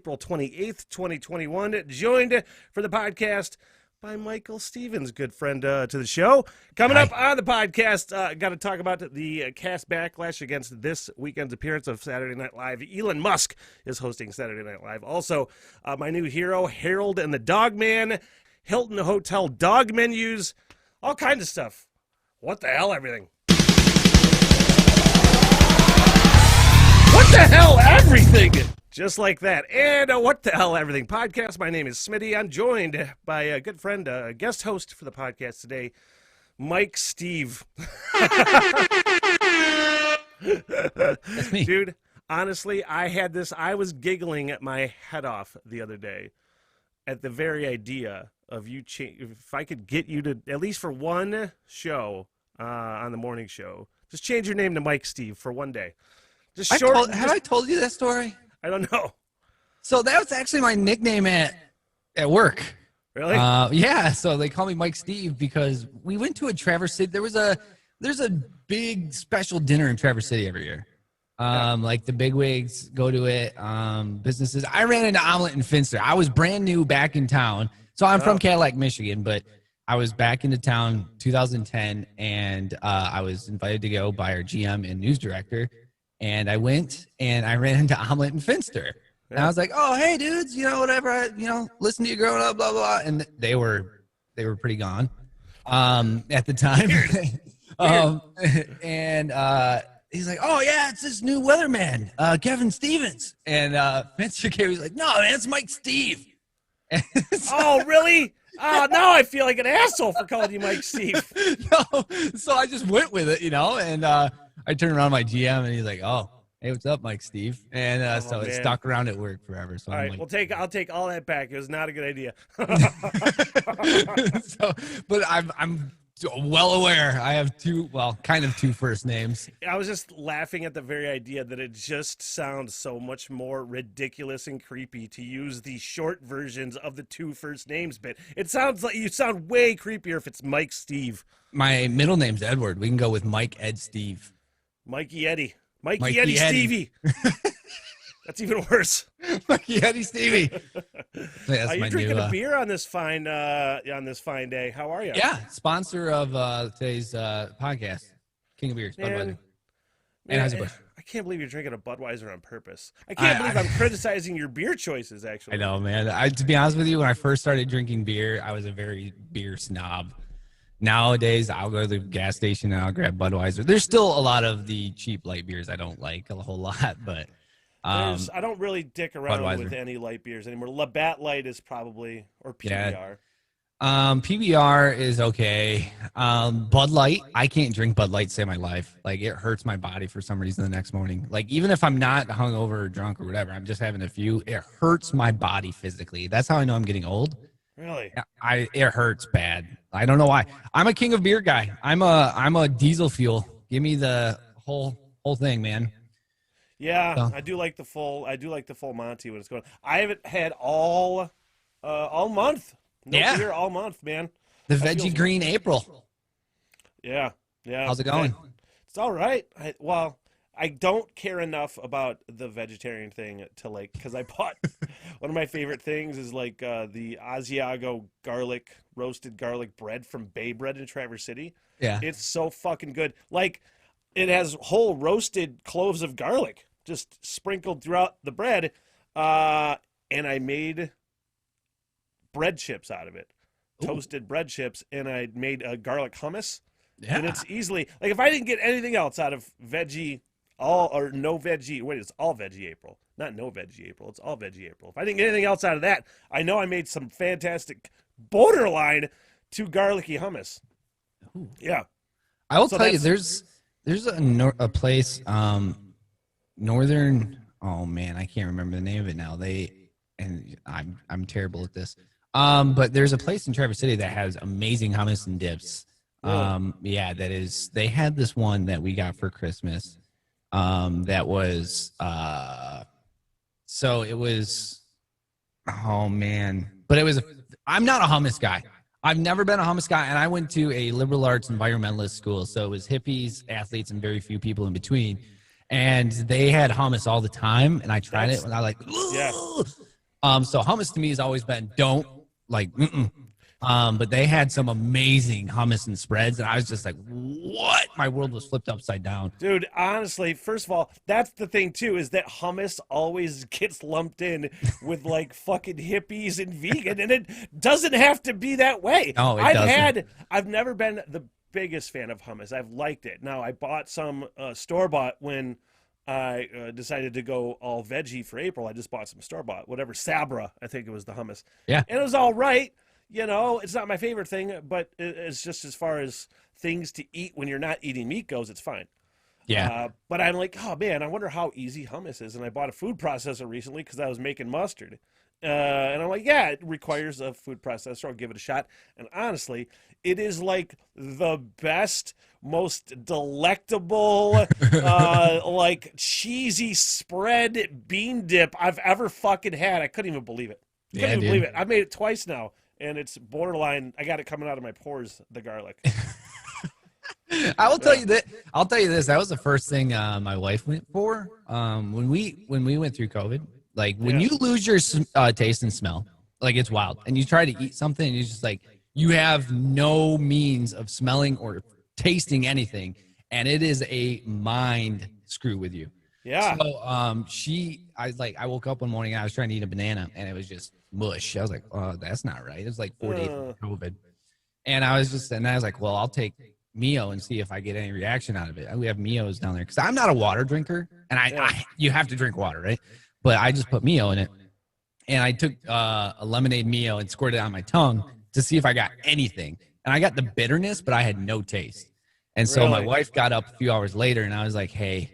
April 28th, 2021. Joined for the podcast by Michael Stevens, good friend to the show. Coming up on the podcast, got to talk about the cast backlash against this weekend's appearance of Saturday Night Live. Elon Musk is hosting Saturday Night Live. Also, my new hero, Harold and the Dogman, Hilton Hotel Dog Menus, all kinds of stuff. What the hell, everything. What the hell, everything? Just like that. And What the Hell Everything podcast. My name is Smitty. I'm joined by a good friend, a guest host for the podcast today, Mike Steve. That's me. Dude, honestly, I was giggling at my head off the other day at the very idea of you if I could get you to, at least for one show on the morning show, just change your name to Mike Steve for one day. Just short. Have I told you that story? I don't know. So that was actually my nickname at work. Really? Yeah. So they call me Mike Steve because we went to a Traverse City. There's a big special dinner in Traverse City every year. Like the bigwigs go to it. Businesses. I ran into Omelet and Finster. I was brand new back in town. So I'm from Cadillac, Michigan, but I was back into town 2010, and I was invited to go by our GM and news director. And I went and I ran into Omelet and Finster. And I was like, oh, hey, dudes, whatever. Listen to you growing up, blah, blah. And they were pretty gone at the time. And he's like, oh, yeah, it's this new weatherman, Kevin Stevens. And Finster was like, no, man, it's Mike Steve. Oh, really? Oh, now I feel like an asshole for calling you Mike Steve. No, so I just went with it, and I turned around to my GM, and he's like, "Oh, hey, what's up, Mike Steve?" And it stuck around at work forever. So all right, like, I'll take all that back. It was not a good idea. But I'm well aware I have two first names. I was just laughing at the very idea that it just sounds so much more ridiculous and creepy to use the short versions of the two first names bit. It sounds like you sound way creepier if it's Mike Steve. My middle name's Edward. We can go with Mike Ed Steve. Mikey Eddie. Mikey Eddie Stevie. That's even worse. Mikey Eddie Stevie. Are you drinking a beer on this fine day? How are you? Yeah, sponsor of today's podcast, King of Beers, Budweiser. Man, I can't believe you're drinking a Budweiser on purpose. I can't believe I'm criticizing your beer choices, actually. I know, man. To be honest with you, when I first started drinking beer, I was a very beer snob. Nowadays, I'll go to the gas station and I'll grab Budweiser. There's still a lot of the cheap light beers I don't like a whole lot, but I don't really dick around Budweiser. with any light beers anymore. Labatt Light is probably, or PBR. Yeah. PBR is okay. Bud Light, I can't drink Bud Light to save my life. Like, it hurts my body for some reason the next morning. Like, even if I'm not hungover or drunk or whatever, I'm just having a few, it hurts my body physically. That's how I know I'm getting old. Really? It hurts bad. I don't know why. I'm a King of Beer guy. I'm a diesel fuel. Give me the whole thing, man. Yeah, so. I do like the full Monty when it's going. I haven't had all month. Beer all month, man. The veggie green April. Yeah. How's it going? It's all right. I don't care enough about the vegetarian thing to like, because I bought one of my favorite things is like the Asiago roasted garlic bread from Bay Bread in Traverse City. Yeah. It's so fucking good. Like, it has whole roasted cloves of garlic just sprinkled throughout the bread. And I made bread chips out of it. Ooh. Toasted bread chips, and I made a garlic hummus. Yeah. And it's easily, like, if I didn't get anything else out of veggie, it's all veggie April. Not no veggie April, it's all veggie April. If I didn't get anything else out of that, I know I made some fantastic, borderline too garlicky hummus. Ooh. Yeah. I will tell you, there's a place, northern, oh man, I can't remember the name of it now. I'm terrible at this. But there's a place in Traverse City that has amazing hummus and dips. They had this one that we got for Christmas. That was I'm not a hummus guy. I've never been a hummus guy, and I went to a liberal arts environmentalist school, so it was hippies, athletes, and very few people in between. And they had hummus all the time, and I tried it, and I was like, So hummus to me has always been don't like. Mm-mm. But they had some amazing hummus and spreads, and I was just like, what? My world was flipped upside down. Dude, honestly, first of all, that's the thing too, is that hummus always gets lumped in with like fucking hippies and vegan, and it doesn't have to be that way. No, it doesn't. I've never been the biggest fan of hummus. I've liked it. Now, I bought some store-bought when I decided to go all veggie for April. I just bought some store-bought, whatever, Sabra, I think it was the hummus. Yeah. And it was all right. You know, it's not my favorite thing, but it's just as far as things to eat when you're not eating meat goes, it's fine. Yeah. But I'm like, oh man, I wonder how easy hummus is. And I bought a food processor recently because I was making mustard. And I'm like, yeah, it requires a food processor. I'll give it a shot. And honestly, it is like the best, most delectable, like cheesy spread bean dip I've ever fucking had. I couldn't even believe it. Couldn't even believe it. I've made it twice now. And it's borderline. I got it coming out of my pores, the garlic. I will tell you that. I'll tell you this. That was the first thing my wife went for. When we went through COVID, like when you lose your taste and smell, like it's wild. And you try to eat something, and it's just like you have no means of smelling or tasting anything, and it is a mind screw with you. Yeah. So I woke up one morning and I was trying to eat a banana, and it was just mush. I was like, oh, that's not right. It was like 4 days of COVID. And I was like, well, I'll take Mio and see if I get any reaction out of it. We have Mios down there because I'm not a water drinker, and you have to drink water, right? But I just put Mio in it, and I took a lemonade Mio and squirted it on my tongue to see if I got anything. And I got the bitterness, but I had no taste. And so my wife got up a few hours later, and I was like, hey,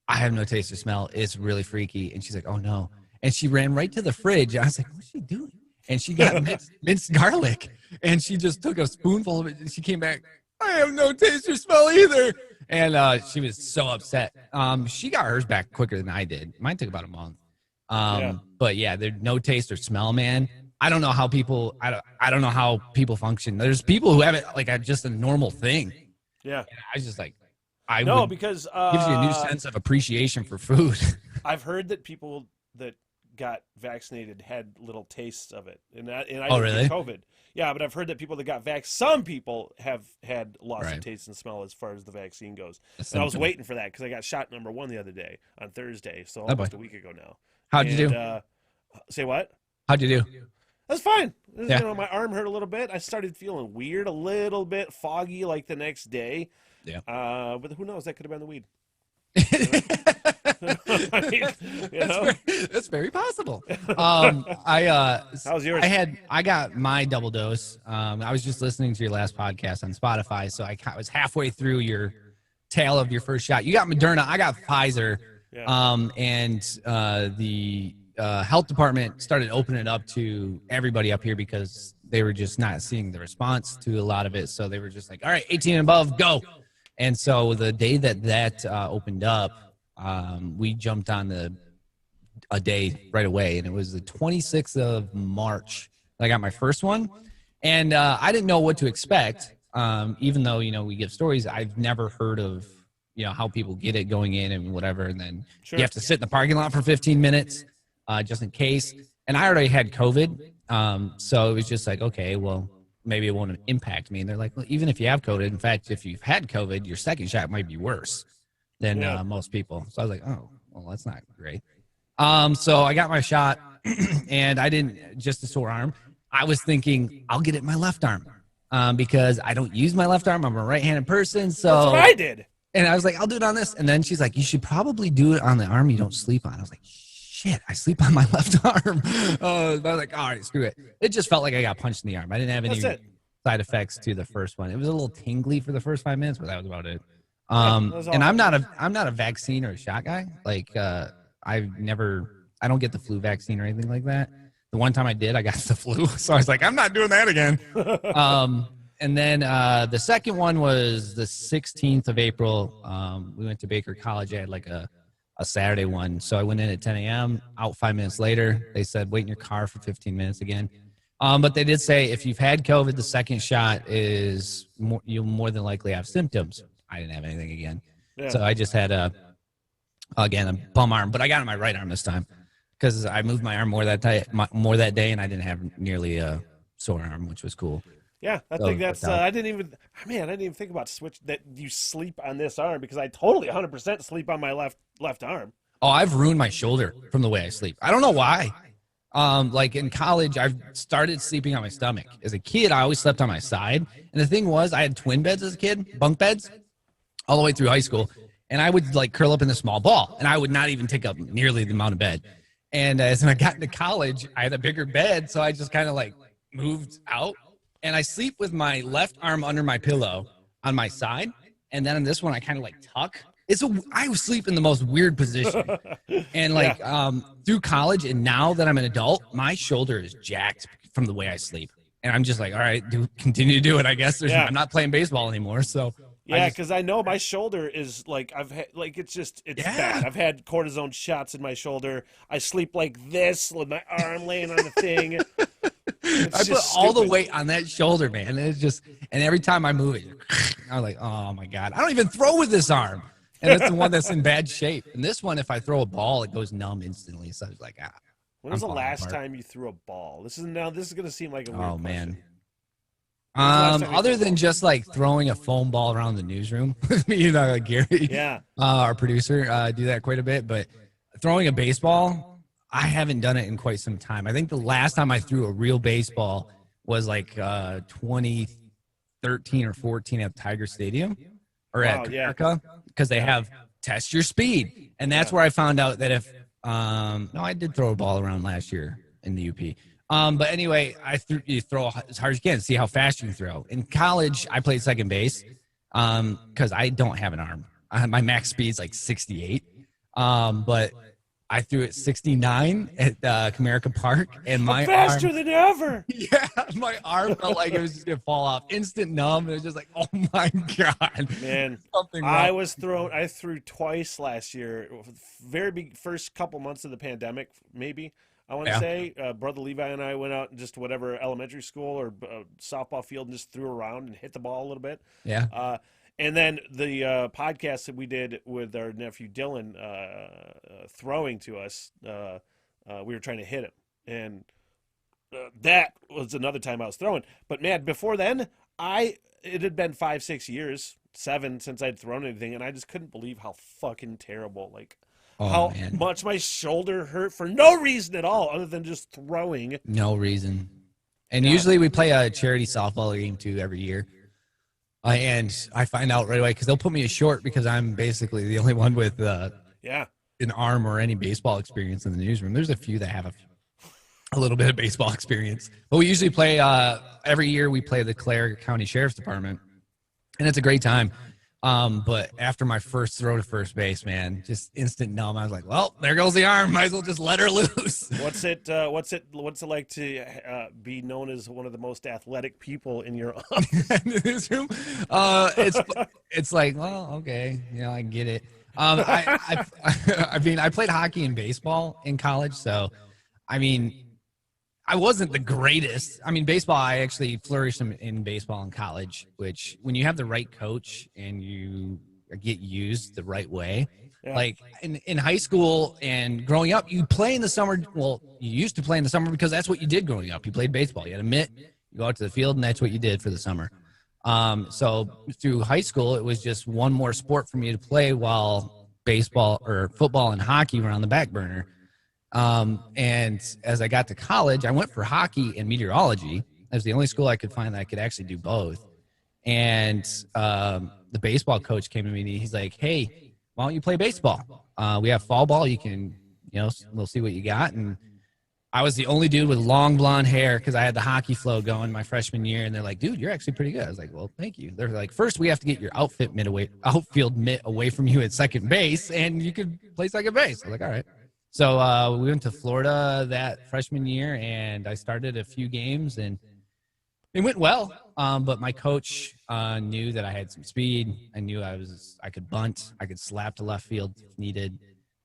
I have no taste or smell. It's really freaky. And she's like, oh, no. And she ran right to the fridge. I was like, what's she doing? And she got minced garlic. And she just took a spoonful of it. And she came back, I have no taste or smell either. And she was so upset. She got hers back quicker than I did. Mine took about a month. But yeah, there's no taste or smell, man. I don't know how people, I don't know how people function. There's people who have it like just a normal thing. Yeah. And I was just like, because gives you a new sense of appreciation for food. I've heard that people that got vaccinated had little tastes of it, and I didn't really? get COVID. Yeah, but I've heard that people that got some people have had loss of taste and smell as far as the vaccine goes. And I was waiting for that because I got shot number 1 the other day on Thursday, so almost a week ago now. How'd you do? Say what? How'd you do? That's fine. Yeah. You know, my arm hurt a little bit. I started feeling weird, a little bit foggy, like the next day. Yeah. But who knows? That could have been the weed. That's very possible. How's yours? I got my double dose. I was just listening to your last podcast on Spotify, so I was halfway through your tale of your first shot. You got Moderna. I got Pfizer. Yeah. And the health department started opening it up to everybody up here because they were just not seeing the response to a lot of it. So they were just like, all right, 18 and above, go. And so the day that opened up, we jumped on a day right away, and it was the 26th of March. I got my first one, and I didn't know what to expect. Even though we give stories, I've never heard of how people get it going in and whatever, and then you have to sit in the parking lot for 15 minutes just in case. And I already had COVID, so it was just like, okay, well, maybe it won't impact me. And they're like, well, even if you have COVID, in fact, if you've had COVID, your second shot might be worse than most people. So I was like, oh, well, that's not great. So I got my shot, and I didn't, just a sore arm. I was thinking I'll get it in my left arm because I don't use my left arm. I'm a right-handed person. So that's what I did. And I was like, I'll do it on this. And then she's like, you should probably do it on the arm you don't sleep on. I was like, shit, I sleep on my left arm. I was like, all right, screw it. It just felt like I got punched in the arm. I didn't have any side effects to the first one. It was a little tingly for the first 5 minutes, but that was about it. And I'm not a vaccine or a shot guy. Like I don't get the flu vaccine or anything like that. The one time I did, I got the flu. So I was like, I'm not doing that again. And then the second one was the 16th of April. We went to Baker College. I had like a Saturday one. So I went in at 10 a.m., out 5 minutes later. They said, wait in your car for 15 minutes again. But they did say if you've had COVID, the second shot you'll more than likely have symptoms. I didn't have anything again. Yeah. So I just had a bum arm, but I got it on my right arm this time. because I moved my arm more that day, and I didn't have nearly a sore arm, which was cool. Yeah, I So think it that's. worked out. I didn't even think about switch that you sleep on this arm because I totally 100% sleep on my left arm. Oh, I've ruined my shoulder from the way I sleep. I don't know why. Like in college, I've started sleeping on my stomach. As a kid, I always slept on my side. And the thing was, I had twin beds as a kid, bunk beds, all the way through high school. And I would like curl up in a small ball, and I would not even take up nearly the amount of bed. And as I got into college, I had a bigger bed, so I just kind of like moved out. And I sleep with my left arm under my pillow on my side. And then on this one, I kind of like tuck. I sleep in the most weird position. And like through college and now that I'm an adult, my shoulder is jacked from the way I sleep. And I'm just like, all right, continue to do it. I guess I'm not playing baseball anymore. So yeah, because I know my shoulder is like it's bad. I've had cortisone shots in my shoulder. I sleep like this with my arm laying on the thing. I put all the weight on that shoulder, man. And it's just, and every time I move it, I'm like, oh my God, I don't even throw with this arm. And it's the one that's in bad shape. And this one, if I throw a ball, it goes numb instantly. So I was like, when was the last time you threw a ball? This is going to seem like a weird question. Man. Other than just like throwing a foam ball around the newsroom, like Gary, our producer, do that quite a bit. But throwing a baseball, I haven't done it in quite some time. I think the last time I threw a real baseball was like 2013 or 14 at Tiger Stadium or at America, because they have test your speed. And that's where I found out that if no, I did throw a ball around last year in the UP. But anyway, you throw as hard as you can, see how fast you can throw. In college, I played second base because I don't have an arm. My max speed's like 68. But I threw it 69 at Comerica Park, and my faster arm, than ever. Yeah, my arm felt like it was just gonna fall off. Instant numb. It was just like, oh my God, man. I threw twice last year. Very big first couple months of the pandemic, maybe. I want to say, Brother Levi and I went out and just whatever elementary school or softball field and just threw around and hit the ball a little bit. Yeah. And then the podcast that we did with our nephew Dylan throwing to us, we were trying to hit him. And that was another time I was throwing. But, man, before then, it had been 5-6 years, 7 since I'd thrown anything, and I just couldn't believe how fucking terrible, how much my shoulder hurt for no reason at all other than just throwing. No reason. And usually we play a charity softball game, too, every year. And I find out right away because they'll put me a short because I'm basically the only one with an arm or any baseball experience in the newsroom. There's a few that have a little bit of baseball experience. But we usually play every year we play the Clare County Sheriff's Department, and it's a great time. But after my first throw to first base, man, just instant numb. I was like, well, there goes the arm. Might as well just let her loose. What's it like to be known as one of the most athletic people in your office? It's like, well, okay, I get it. I mean, I played hockey and baseball in college, so I mean, I wasn't the greatest. I mean, baseball, I actually flourished in baseball in college, which when you have the right coach and you get used the right way, like in high school and growing up, you play in the summer. Well, you used to play in the summer because that's what you did growing up. You played baseball. You had a mitt, you go out to the field, and that's what you did for the summer. So through high school, it was just one more sport for me to play while baseball or football and hockey were on the back burner. And as I got to college, I went for hockey and meteorology. That was the only school I could find that I could actually do both. And the baseball coach came to me and he's like, hey, why don't you play baseball? We have fall ball. You can, we'll see what you got. And I was the only dude with long blonde hair because I had the hockey flow going my freshman year. And they're like, dude, you're actually pretty good. I was like, well, thank you. They're like, first we have to get your outfield mitt away from you at second base and you could play second base. I was like, all right. So we went to Florida that freshman year, and I started a few games, and it went well. But my coach knew that I had some speed. I knew I could bunt. I could slap to left field if needed.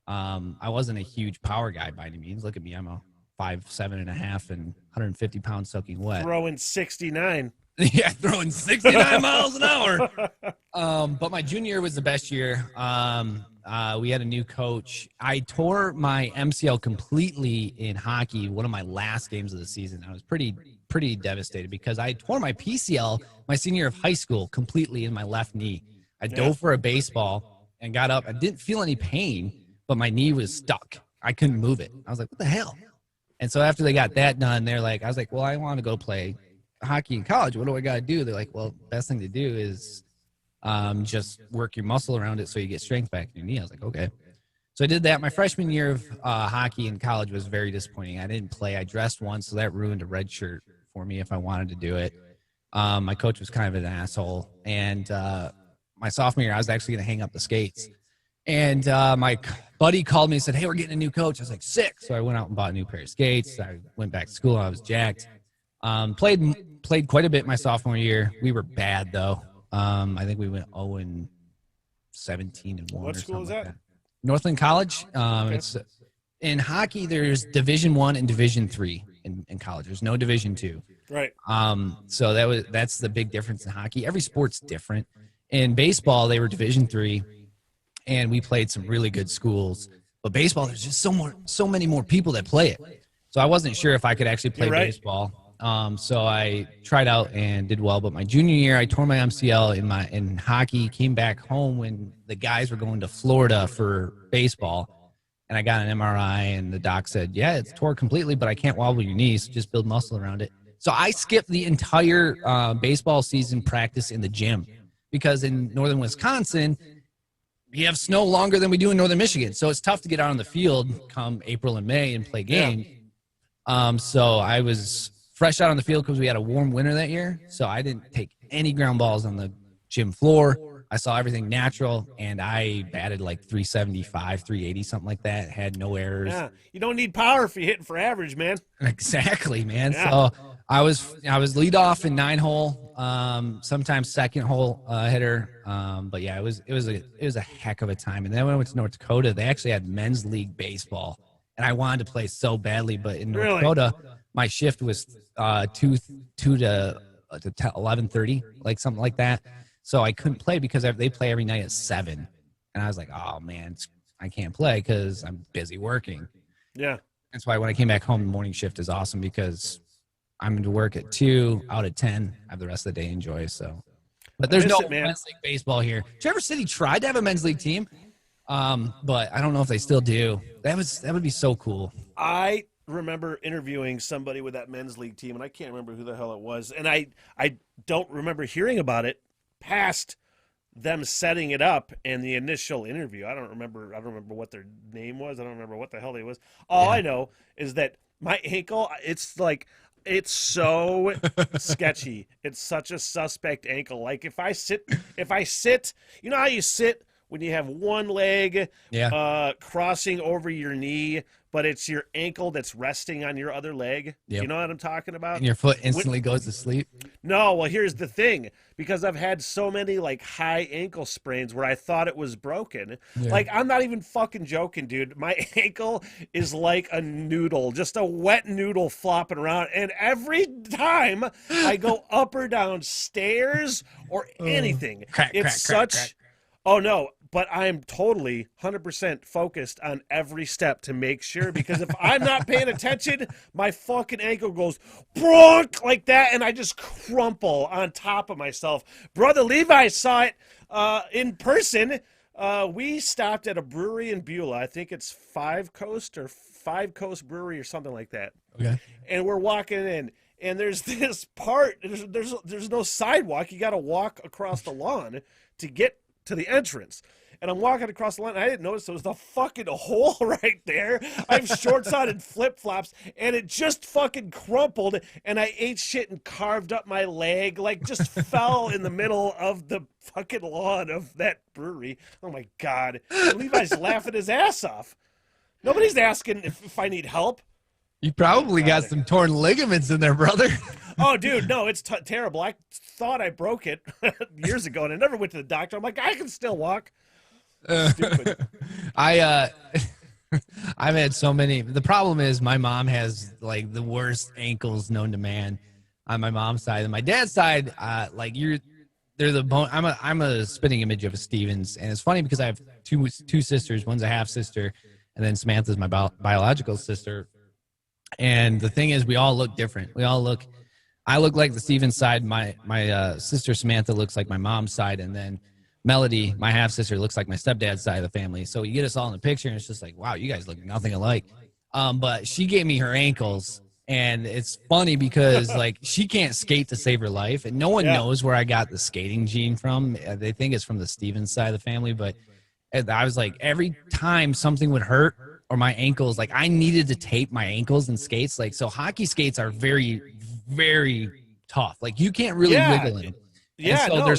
I wasn't a huge power guy by any means. Look at me. I'm a 5'7.5" and 150 pounds soaking wet. Throwing 69. Yeah, throwing 69 miles an hour. But my junior year was the best year. We had a new coach. I tore my MCL completely in hockey, one of my last games of the season. I was pretty devastated because I tore my PCL my senior year of high school completely in my left knee. I dove for a baseball and got up. I didn't feel any pain, but my knee was stuck. I couldn't move it. I was like, what the hell? And so after they got that done, I was like, well, I want to go play hockey in college. What do I got to do? They're like, well, best thing to do is just work your muscle around it so you get strength back in your knee. I was like, okay. So I did that. My freshman year of hockey in college was very disappointing. I didn't play. I dressed once, so that ruined a red shirt for me if I wanted to do it. My coach was kind of an asshole. And my sophomore year, I was actually going to hang up the skates. And my buddy called me and said, hey, we're getting a new coach. I was like, sick. So I went out and bought a new pair of skates. I went back to school. I was jacked. Played quite a bit my sophomore year. We were bad, though. I think we went 0-17-1 What school was that? Northland College. It's in hockey. There's Division I and Division III in college. There's no Division II. Right. So that's the big difference in hockey. Every sport's different. In baseball, they were Division III, and we played some really good schools. But baseball, there's just so many more people that play it. So I wasn't sure if I could actually play baseball. So I tried out and did well, but my junior year, I tore my MCL in hockey, came back home when the guys were going to Florida for baseball, and I got an MRI, and the doc said, yeah, it's tore completely, but I can't wobble your knees, just build muscle around it. So I skipped the entire baseball season practice in the gym because in northern Wisconsin, we have snow longer than we do in northern Michigan. So it's tough to get out on the field come April and May and play games. So I was fresh out on the field because we had a warm winter that year. So I didn't take any ground balls on the gym floor. I saw everything natural, and I batted like 375, 380, something like that. Had no errors. Yeah, you don't need power if you're hitting for average, man. Exactly, man. Yeah. So I was lead off in 9-hole, sometimes second hole hitter. But yeah, it was a heck of a time. And then when I went to North Dakota, they actually had men's league baseball, and I wanted to play so badly, but in North Dakota, my shift was 2 to 11:30, like something like that. So I couldn't play because they play every night at 7, and I was like, oh man, I can't play because I'm busy working. Yeah, that's why when I came back home, the morning shift is awesome because I'm going to work at 2 out of 10. I have the rest of the day to enjoy. So, but there's no men's league baseball here. Traverse City tried to have a men's league team, but I don't know if they still do. That would be so cool. I remember interviewing somebody with that men's league team, and I can't remember who the hell it was, and I don't remember hearing about it past them setting it up and the initial interview. I don't remember what their name was. I don't remember what the hell they was. All I know is that my ankle, it's so sketchy. It's such a suspect ankle. Like if I sit, you know how you sit when you have one leg crossing over your knee, but it's your ankle that's resting on your other leg. Yep. You know what I'm talking about? And your foot instantly goes to sleep. No, well, here's the thing. Because I've had so many like high ankle sprains where I thought it was broken. Yeah. Like, I'm not even fucking joking, dude. My ankle is like a noodle, just a wet noodle flopping around. And every time I go up or down stairs or anything, crack. Oh, no. But I'm totally 100% focused on every step to make sure, because if I'm not paying attention, my fucking ankle goes bronk like that, and I just crumple on top of myself. Brother Levi saw it in person. We stopped at a brewery in Beulah. I think it's Five Coast Brewery or something like that. Okay. And we're walking in, and there's this part. There's no sidewalk. You got to walk across the lawn to get to the entrance. And I'm walking across the line, and I didn't notice there was a fucking hole right there. I have shorts on and flip-flops, and it just fucking crumpled, and I ate shit and carved up my leg, like just fell in the middle of the fucking lawn of that brewery. Oh, my God. Levi's laughing his ass off. Nobody's asking if I need help. You probably got some torn ligaments in there, brother. Oh, dude, no, it's terrible. I thought I broke it years ago, and I never went to the doctor. I'm like, I can still walk. Stupid. I've had so many. The problem is my mom has like the worst ankles known to man on my mom's side. And my dad's side, they're the bone. I'm a spitting image of a Stevens, and it's funny because I have two sisters. One's a half sister, and then Samantha's my biological sister. And the thing is, we all look different. I look like the Stevens side. My sister Samantha looks like my mom's side, and then Melody, my half sister, looks like my stepdad's side of the family. So you get us all in the picture, and it's just like, wow, you guys look nothing alike. But she gave me her ankles, and it's funny because like she can't skate to save her life, and no one knows where I got the skating gene from. They think it's from the Stevens side of the family, but I was like, every time something would hurt or my ankles, like I needed to tape my ankles and skates. Like, so hockey skates are very, very tough. Like you can't really wiggle in them. Yeah, so no,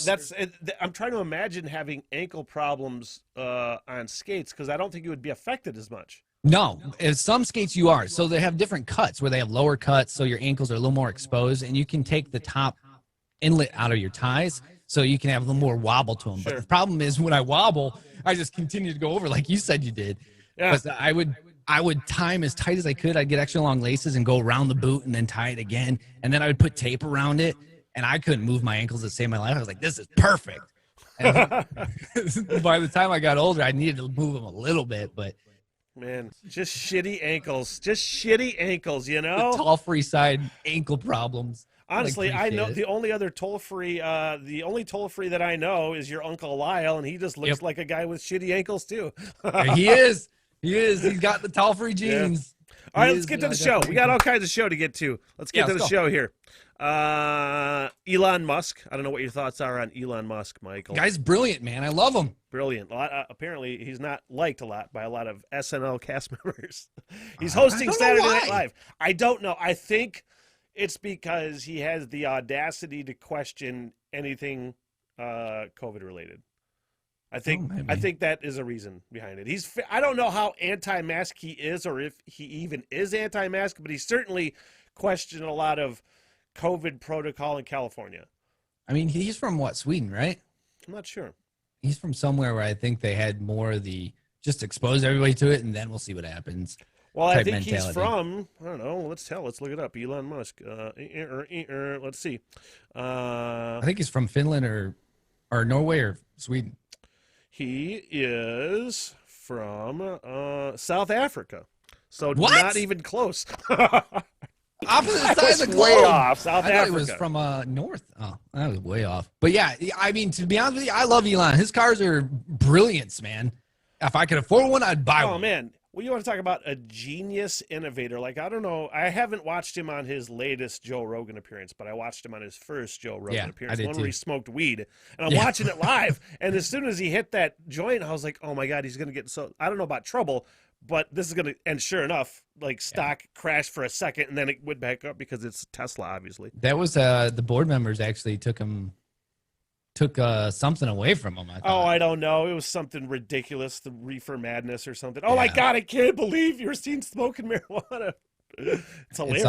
I'm trying to imagine having ankle problems on skates because I don't think you would be affected as much. No, some skates you are. So they have different cuts where they have lower cuts, so your ankles are a little more exposed, and you can take the top inlet out of your ties, so you can have a little more wobble to them. Sure. But the problem is when I wobble, I just continue to go over like you said you did. Yeah. But I would time as tight as I could. I'd get extra long laces and go around the boot and then tie it again, and then I would put tape around it. And I couldn't move my ankles to save my life. I was like, this is perfect. And by the time I got older, I needed to move them a little bit, but man, just shitty ankles, you know? The toll-free side ankle problems. Honestly, like I know the only toll-free that I know is your Uncle Lyle, and he just looks like a guy with shitty ankles too. He is. He's got the toll-free genes. Yeah. All right, let's get to the show. We got all kinds of show to get to. Let's get to the show here. Elon Musk. I don't know what your thoughts are on Elon Musk, Michael. Guy's brilliant, man. I love him. Brilliant. Apparently, he's not liked a lot by a lot of SNL cast members. He's hosting Saturday Night Live. I don't know. I think it's because he has the audacity to question anything COVID related. I think that is a reason behind it. I don't know how anti-mask he is, or if he even is anti-mask, but he certainly questioned a lot of COVID protocol in California. I mean, he's from Sweden, right? I'm not sure. He's from somewhere where I think they had more of the just expose everybody to it and then we'll see what happens. Well, I think he's from, I don't know, let's look it up. Elon Musk. Let's see. I think he's from Finland or Norway or Sweden. He is from South Africa. So not even close. Opposite side of the globe. Way off. South Africa. I thought he was from north. Oh, that was way off. But yeah, I mean, to be honest with you, I love Elon. His cars are brilliance, man. If I could afford one, I'd buy one. Oh, man. Well, you want to talk about a genius innovator. Like, I don't know. I haven't watched him on his latest Joe Rogan appearance, but I watched him on his first Joe Rogan appearance, the one where he smoked weed. And I'm watching it live. And as soon as he hit that joint, I was like, oh, my God, he's going to get I don't know about trouble, but this is going to, and sure enough, like stock crashed for a second, and then it went back up because it's Tesla, obviously. That was the board members actually took something away from him. I don't know. It was something ridiculous, the reefer madness or something. Oh my God, I can't believe you're seen smoking marijuana. It's hilarious.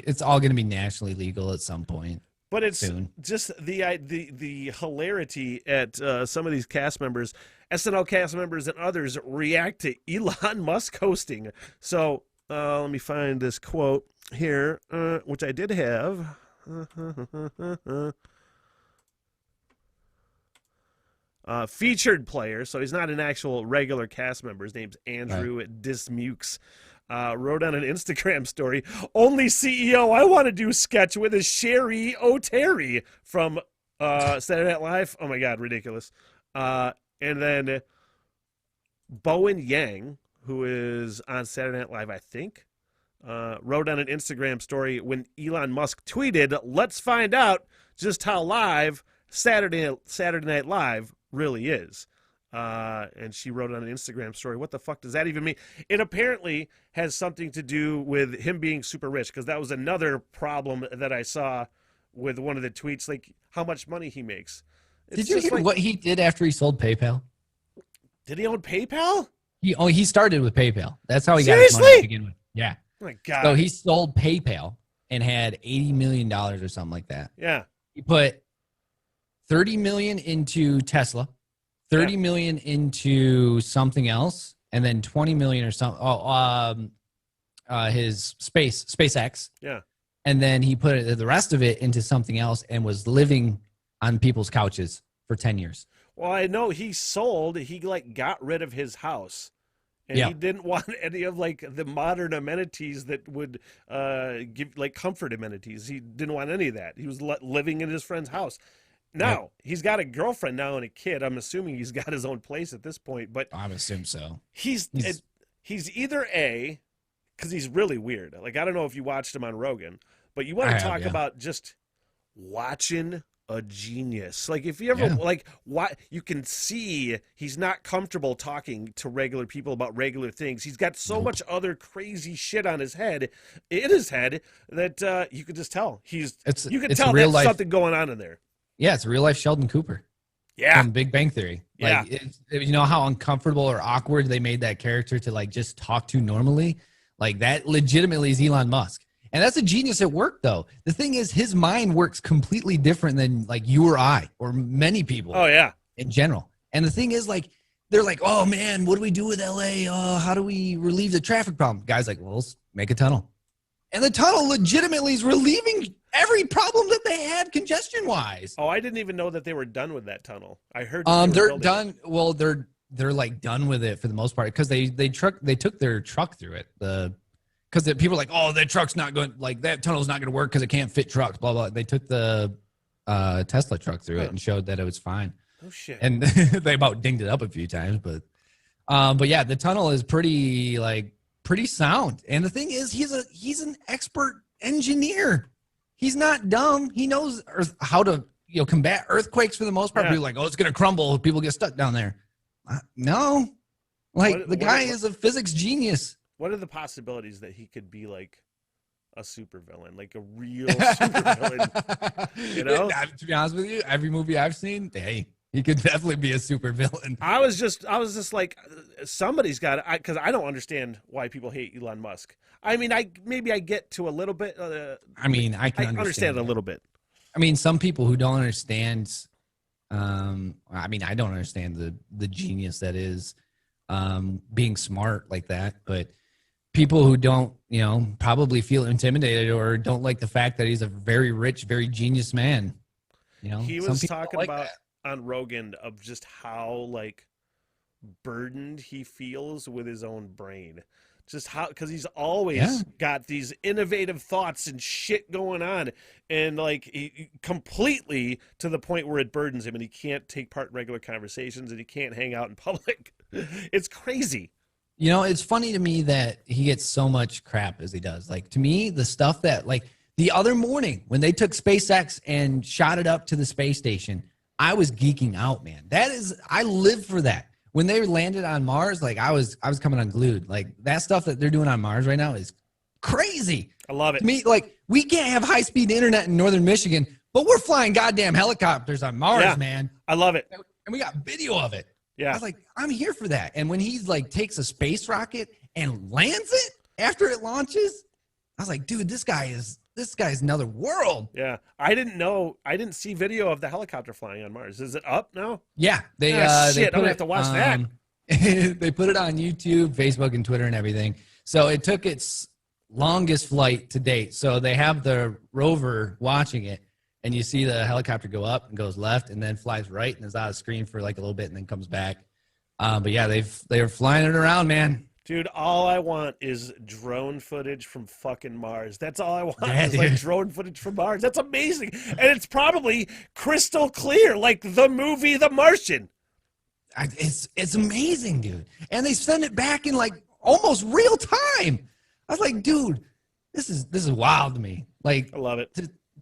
It's all gonna be nationally legal at some point. But it's soon. Just the hilarity at some of these cast members, SNL cast members and others react to Elon Musk hosting. So let me find this quote here, which I did have. Featured player, so he's not an actual regular cast member. His name's Andrew Dismukes. Wrote on an Instagram story, only CEO I want to do sketch with is Sherry O'Terry from Saturday Night Live. Oh my God, ridiculous. And then Bowen Yang, who is on Saturday Night Live, I think, wrote on an Instagram story when Elon Musk tweeted, let's find out just how live Saturday Night Live really is. And she wrote on an Instagram story, what the fuck does that even mean? It apparently has something to do with him being super rich, because that was another problem that I saw with one of the tweets, like how much money he makes. Did you hear what he did after he sold PayPal? Did he own PayPal? He started with PayPal. That's how he got his money to begin with. Yeah. Oh my God. So he sold PayPal and had $80 million or something like that. Yeah. He put $30 million into Tesla, $30 million into something else, and then $20 million or something. His SpaceX. Yeah. And then he put the rest of it into something else and was living on people's couches for 10 years. Well, I know he like got rid of his house. And Yeah. he didn't want any of like the modern amenities that would give like comfort amenities. He didn't want any of that. He was living in his friend's house. Yep. Now, he's got a girlfriend now and a kid. I'm assuming he's got his own place at this point, but I would assume so. he's either A, because he's really weird. Like, I don't know if you watched him on Rogan, but you want to talk about just watching a genius. Like, if you ever like what you can see, he's not comfortable talking to regular people about regular things. He's got so much other crazy shit on his head, that you could just tell you can tell there's something going on in there. Yeah, it's a real life Sheldon Cooper. Yeah, from Big Bang Theory. Like, you know how uncomfortable or awkward they made that character to like just talk to normally. Like, that legitimately is Elon Musk. And that's a genius at work, though. The thing is, his mind works completely different than like you or I or many people. Oh, yeah. In general. And the thing is, like, they're like, oh, man, what do we do with LA? How do we relieve the traffic problem? Guy's like, well, let's make a tunnel. And the tunnel legitimately is relieving every problem that they had congestion-wise. Oh, I didn't even know that they were done with that tunnel. I heard they're done. Well, they're like done with it for the most part because they took their truck through it. Because people are like, oh, that truck's not going, like that tunnel's not going to work because it can't fit trucks, blah, blah. They took the Tesla truck through it and showed that it was fine. Oh, shit. And they about dinged it up a few times. But yeah, the tunnel is pretty sound. And the thing is, he's an expert engineer. He's not dumb. He knows how to combat earthquakes for the most part. Yeah. People are like, oh, it's going to crumble. People get stuck down there. No. Like, the guy is a physics genius. What are the possibilities that he could be like a supervillain, like a real supervillain? You know, to be honest with you, every movie I've seen, hey, he could definitely be a supervillain. I was just like, somebody's got it, because I don't understand why people hate Elon Musk. I mean, I get to a little bit. I mean, I can understand a little bit. I mean, some people who don't understand. I mean, I don't understand the genius that is being smart like that, but people who don't, probably feel intimidated or don't like the fact that he's a very rich, very genius man. He was talking about on Rogan of just how like burdened he feels with his own brain. Just how, because he's always got these innovative thoughts and shit going on, and like he completely to the point where it burdens him, and he can't take part in regular conversations, and he can't hang out in public. It's crazy. It's funny to me that he gets so much crap as he does. Like, to me, the stuff that, like, the other morning when they took SpaceX and shot it up to the space station, I was geeking out, man. I live for that. When they landed on Mars, like, I was coming unglued. Like, that stuff that they're doing on Mars right now is crazy. I love it. To me, like, we can't have high-speed internet in northern Michigan, but we're flying goddamn helicopters on Mars, man. I love it. And we got video of it. Yeah. I was like, I'm here for that. And when he's like takes a space rocket and lands it after it launches, I was like, dude, this guy's another world. Yeah. I didn't see video of the helicopter flying on Mars. Is it up now? Yeah. They shit, I'm gonna have to watch that. They put it on YouTube, Facebook, and Twitter and everything. So it took its longest flight to date. So they have the rover watching it. And you see the helicopter go up and goes left and then flies right and is out of screen for like a little bit and then comes back. But yeah, they're flying it around, man. Dude, all I want is drone footage from fucking Mars. That's all I want is like drone footage from Mars. That's amazing. And it's probably crystal clear, like the movie The Martian. It's amazing, dude. And they send it back in like almost real time. I was like, dude, this is wild to me. Like, I love it.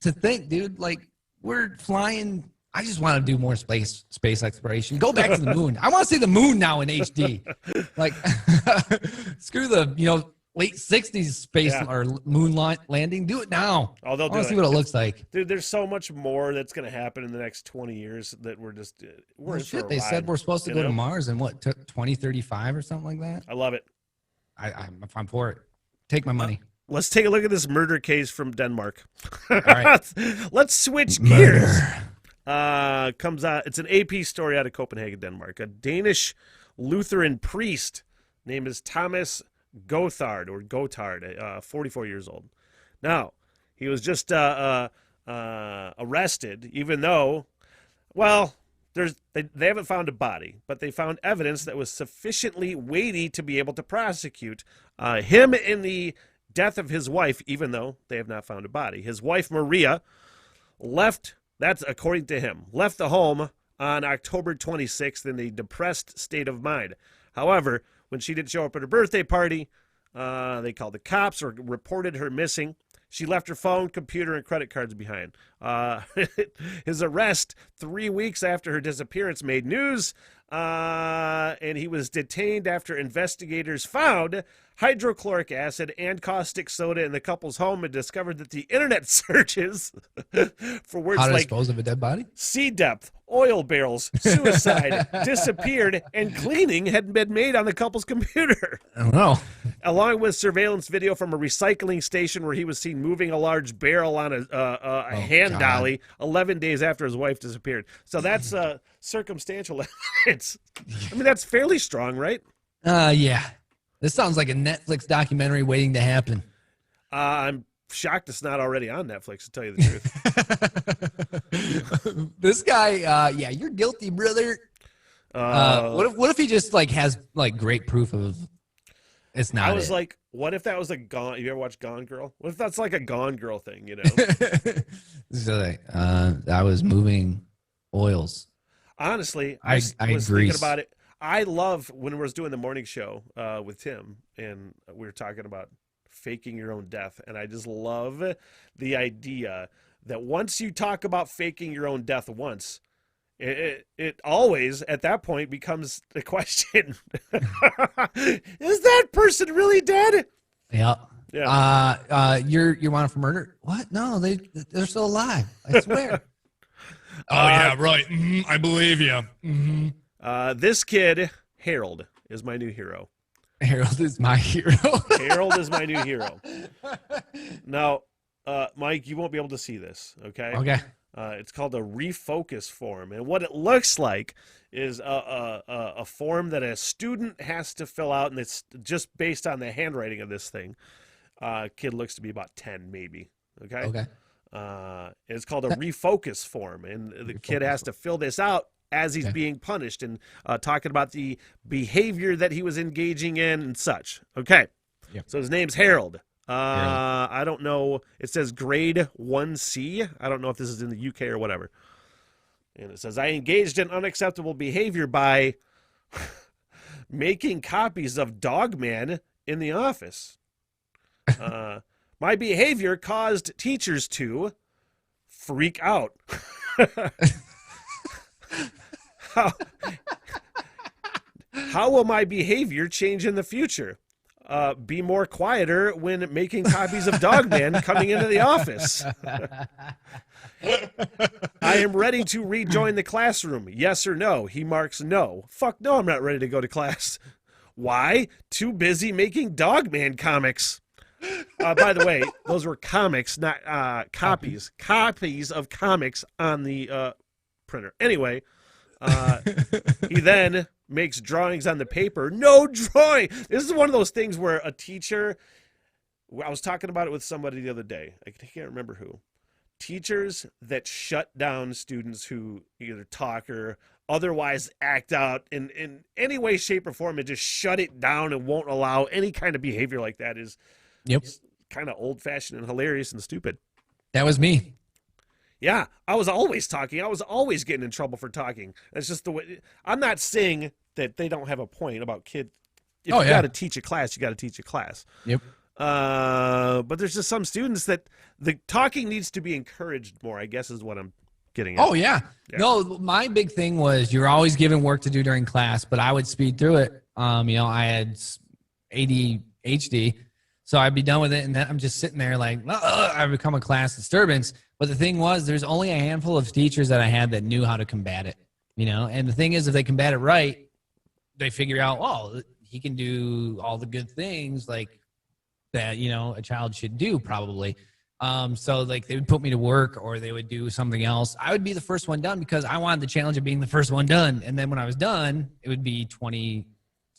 To think, dude, like, we're flying. I just want to do more space exploration. Go back to the moon. I want to see the moon now in HD. Like, screw the late 60s space or moon landing. Do it now. Oh, they'll I want to see what it looks like. Dude, there's so much more that's going to happen in the next 20 years that we're just shit. They said we're supposed to go to Mars in what, 2035 or something like that. I love it. I'm for it. Take my money. Let's take a look at this murder case from Denmark. All right. Let's switch gears. Comes out. It's an AP story out of Copenhagen, Denmark. A Danish Lutheran priest named is Thomas Gothard, 44 years old. Now, he was just arrested, even though, well, they haven't found a body, but they found evidence that was sufficiently weighty to be able to prosecute him in the death of his wife, even though they have not found a body. His wife, Maria, left, that's according to him, left the home on October 26th in a depressed state of mind. However, when she didn't show up at her birthday party, they called the cops or reported her missing. She left her phone, computer, and credit cards behind. His arrest 3 weeks after her disappearance made news, and he was detained after investigators found hydrochloric acid and caustic soda in the couple's home and discovered that the internet searches for words How to like dispose of a dead body? sea depth, oil barrels, suicide, disappeared, and cleaning had been made on the couple's computer. I don't know. Along with surveillance video from a recycling station where he was seen moving a large barrel on a hand dolly 11 days after his wife disappeared. So that's circumstantial evidence. I mean, that's fairly strong, right? Yeah. This sounds like a Netflix documentary waiting to happen. I'm shocked it's not already on Netflix, to tell you the truth. This guy, yeah, you're guilty, brother. What if he just like has like great proof of it's not? I was it? like, what if that was a Gone? You ever watch Gone Girl? What if that's like a Gone Girl thing? You know? So like, I was moving oils. Honestly, I was grease. thinking about it. I love when we was doing the morning show with Tim, and we were talking about faking your own death, and I just love the idea that once you talk about faking your own death once, it always at that point becomes the question: is that person really dead? Yeah. Yeah. You're wanted for murder? What? No, they're still alive. I swear. Oh yeah, right. I believe you. This kid, Harold, is my new hero. Harold is my hero. Harold is my new hero. Now, Mike, you won't be able to see this, okay? Okay. It's called a refocus form, and what it looks like is a form that a student has to fill out, and it's just based on the handwriting of this thing. Kid looks to be about 10, maybe. Okay. Okay. It's called a refocus form, and the kid has to fill this out as he's being punished, and talking about the behavior that he was engaging in and such. Okay. Yep. So his name's Harold. I don't know. It says grade 1C. I don't know if this is in the UK or whatever. And it says, I engaged in unacceptable behavior by making copies of Dogman in the office. My behavior caused teachers to freak out. How will my behavior change in the future? Be more quieter when making copies of Dogman coming into the office. I am ready to rejoin the classroom. Yes or no? He marks no. Fuck no, I'm not ready to go to class. Why? Too busy making Dogman comics. By the way, those were comics, not copies. Copies of comics on the printer. Anyway, he then makes drawings on the paper. No drawing. This is one of those things where a teacher, I was talking about it with somebody the other day. I can't remember who. Teachers that shut down students who either talk or otherwise act out in any way, shape, or form, and just shut it down and won't allow any kind of behavior like that is kind of old-fashioned and hilarious and stupid. That was me. Yeah, I was always talking. I was always getting in trouble for talking. That's just the way. I'm not saying that they don't have a point about kids. If you got to teach a class, you got to teach a class. Yep. But there's just some students that the talking needs to be encouraged more, I guess is what I'm getting at. Oh, yeah. No, my big thing was you're always given work to do during class, but I would speed through it. I had ADHD, so I'd be done with it, and then I'm just sitting there like, I become a class disturbance. But the thing was, there's only a handful of teachers that I had that knew how to combat it, And the thing is, if they combat it right, they figure out, he can do all the good things like that, a child should do probably. So like they would put me to work or they would do something else. I would be the first one done because I wanted the challenge of being the first one done. And then when I was done, it would be 20,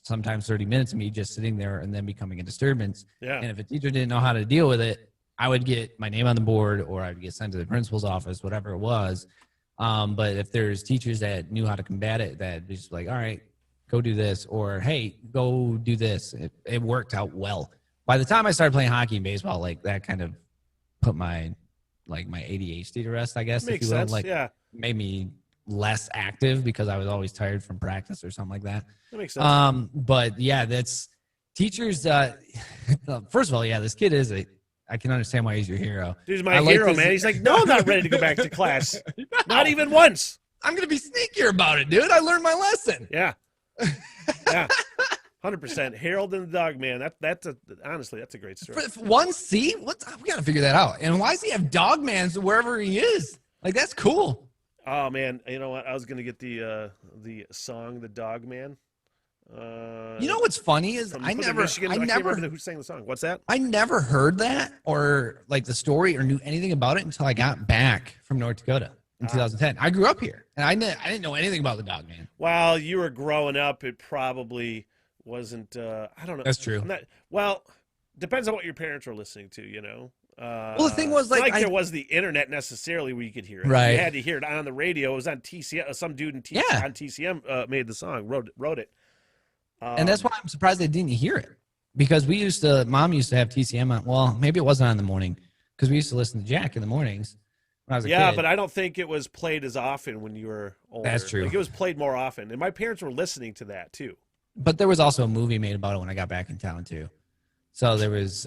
sometimes 30 minutes of me just sitting there and then becoming a disturbance. Yeah. And if a teacher didn't know how to deal with it, I would get my name on the board or I would get sent to the principal's office, whatever it was. But if there's teachers that knew how to combat it, that just like, all right, go do this, or hey, go do this. It worked out well. By the time I started playing hockey and baseball, like that kind of put my ADHD to rest, I guess. Makes if you will. sense. Like Yeah, made me less active because I was always tired from practice or something like that. that makes sense. But yeah, that's teachers. First of all, yeah, this kid is I can understand why he's your hero. Dude's my I like hero, this- man. He's like, no, I'm not ready to go back to class. Not even once. I'm gonna be sneakier about it, dude. I learned my lesson. Yeah. Yeah. 100%. Harold and the Dog Man. Honestly, that's a great story. One C? We gotta figure that out. And why does he have Dogmans wherever he is? Like that's cool. Oh man, you know what? I was gonna get the song, the Dog Man. You know what's funny is From I Michigan. I can't never remember who sang the song. What's that? I never heard that or like the story or knew anything about it until I got back from North Dakota in 2010. I grew up here and I didn't know anything about the Dogman. While you were growing up, it probably wasn't. I don't know. That's true. Well, depends on what your parents were listening to. You know. Well, the thing was, it's like, there was the internet necessarily where you could hear it. Right. You had to hear it on the radio. It was on TCM. Some dude on TCM made the song, wrote it. And that's why I'm surprised they didn't hear it because Mom used to have TCM on. Well, maybe it wasn't on in the morning because we used to listen to Jack in the mornings when I was a kid. But I don't think it was played as often when you were older. That's true. Like, it was played more often, and my parents were listening to that too. But there was also a movie made about it when I got back in town too. So there was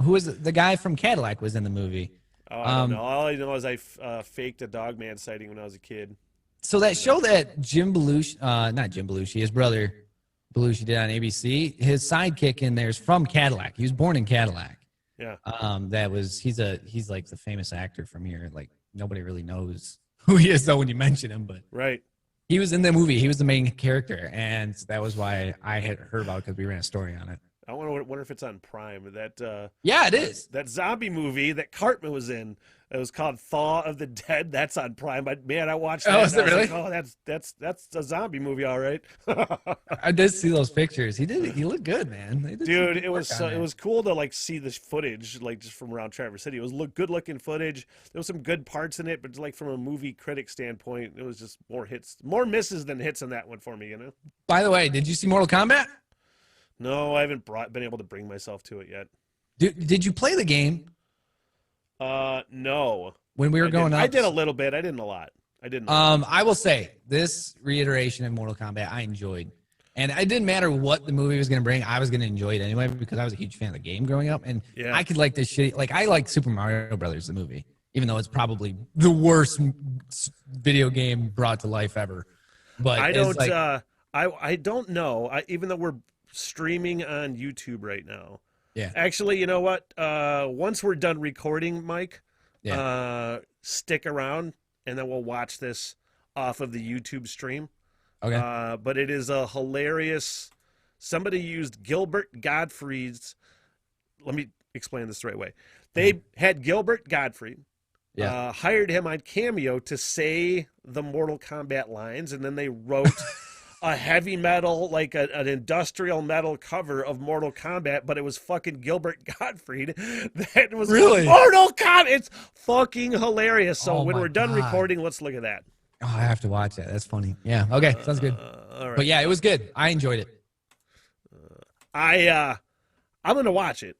who was the guy from Cadillac was in the movie. Oh, I don't know. All I know is I faked a Dogman sighting when I was a kid. So that show that Jim Belushi, not Jim Belushi, his brother Belushi did on ABC, his sidekick in there is from Cadillac. He was born in Cadillac. Yeah. He's like the famous actor from here. Like nobody really knows who he is though when you mention him, but Right. he was in the movie. He was the main character, and that was why I had heard about it because we ran a story on it. I wonder if it's on Prime. Yeah, it is. That zombie movie that Cartman was in. It was called Thaw of the Dead. That's on Prime. But man, I watched that. Oh, is it really? Like, that's a zombie movie, all right. I did see those pictures. He looked good, man. Dude, it was cool to like see this footage like just from around Traverse City. It was good looking footage. There was some good parts in it, but like from a movie critic standpoint, it was just more misses than hits on that one for me. You know. By the way, did you see Mortal Kombat? No, I haven't been able to bring myself to it yet. Did you play the game? No. When we were going up, I did a little bit. I didn't a lot. I didn't. I will say this reiteration of Mortal Kombat I enjoyed, and it didn't matter what the movie was going to bring. I was going to enjoy it anyway because I was a huge fan of the game growing up, and Yeah. I could like this shit. Like I like Super Mario Brothers, the movie, even though it's probably the worst video game brought to life ever. But I it's don't. like, I don't know. Even though we're streaming on YouTube right now. Yeah. Actually, you know what? Once we're done recording, Mike, stick around, and then we'll watch this off of the YouTube stream. Okay. But it is a hilarious. Somebody used Gilbert Gottfried's. Let me explain this the right way. They had Gilbert Gottfried. Hired him on Cameo to say the Mortal Kombat lines, and then they wrote a heavy metal, like an industrial metal cover of Mortal Kombat, but it was fucking Gilbert Gottfried. That was Really? Mortal Kombat. It's fucking hilarious. So Oh when my we're done God. recording, let's look at that. Oh, I have to watch that. That's funny. Yeah. Okay. Sounds good. All right. But yeah, it was good. I enjoyed it. I'm gonna watch it.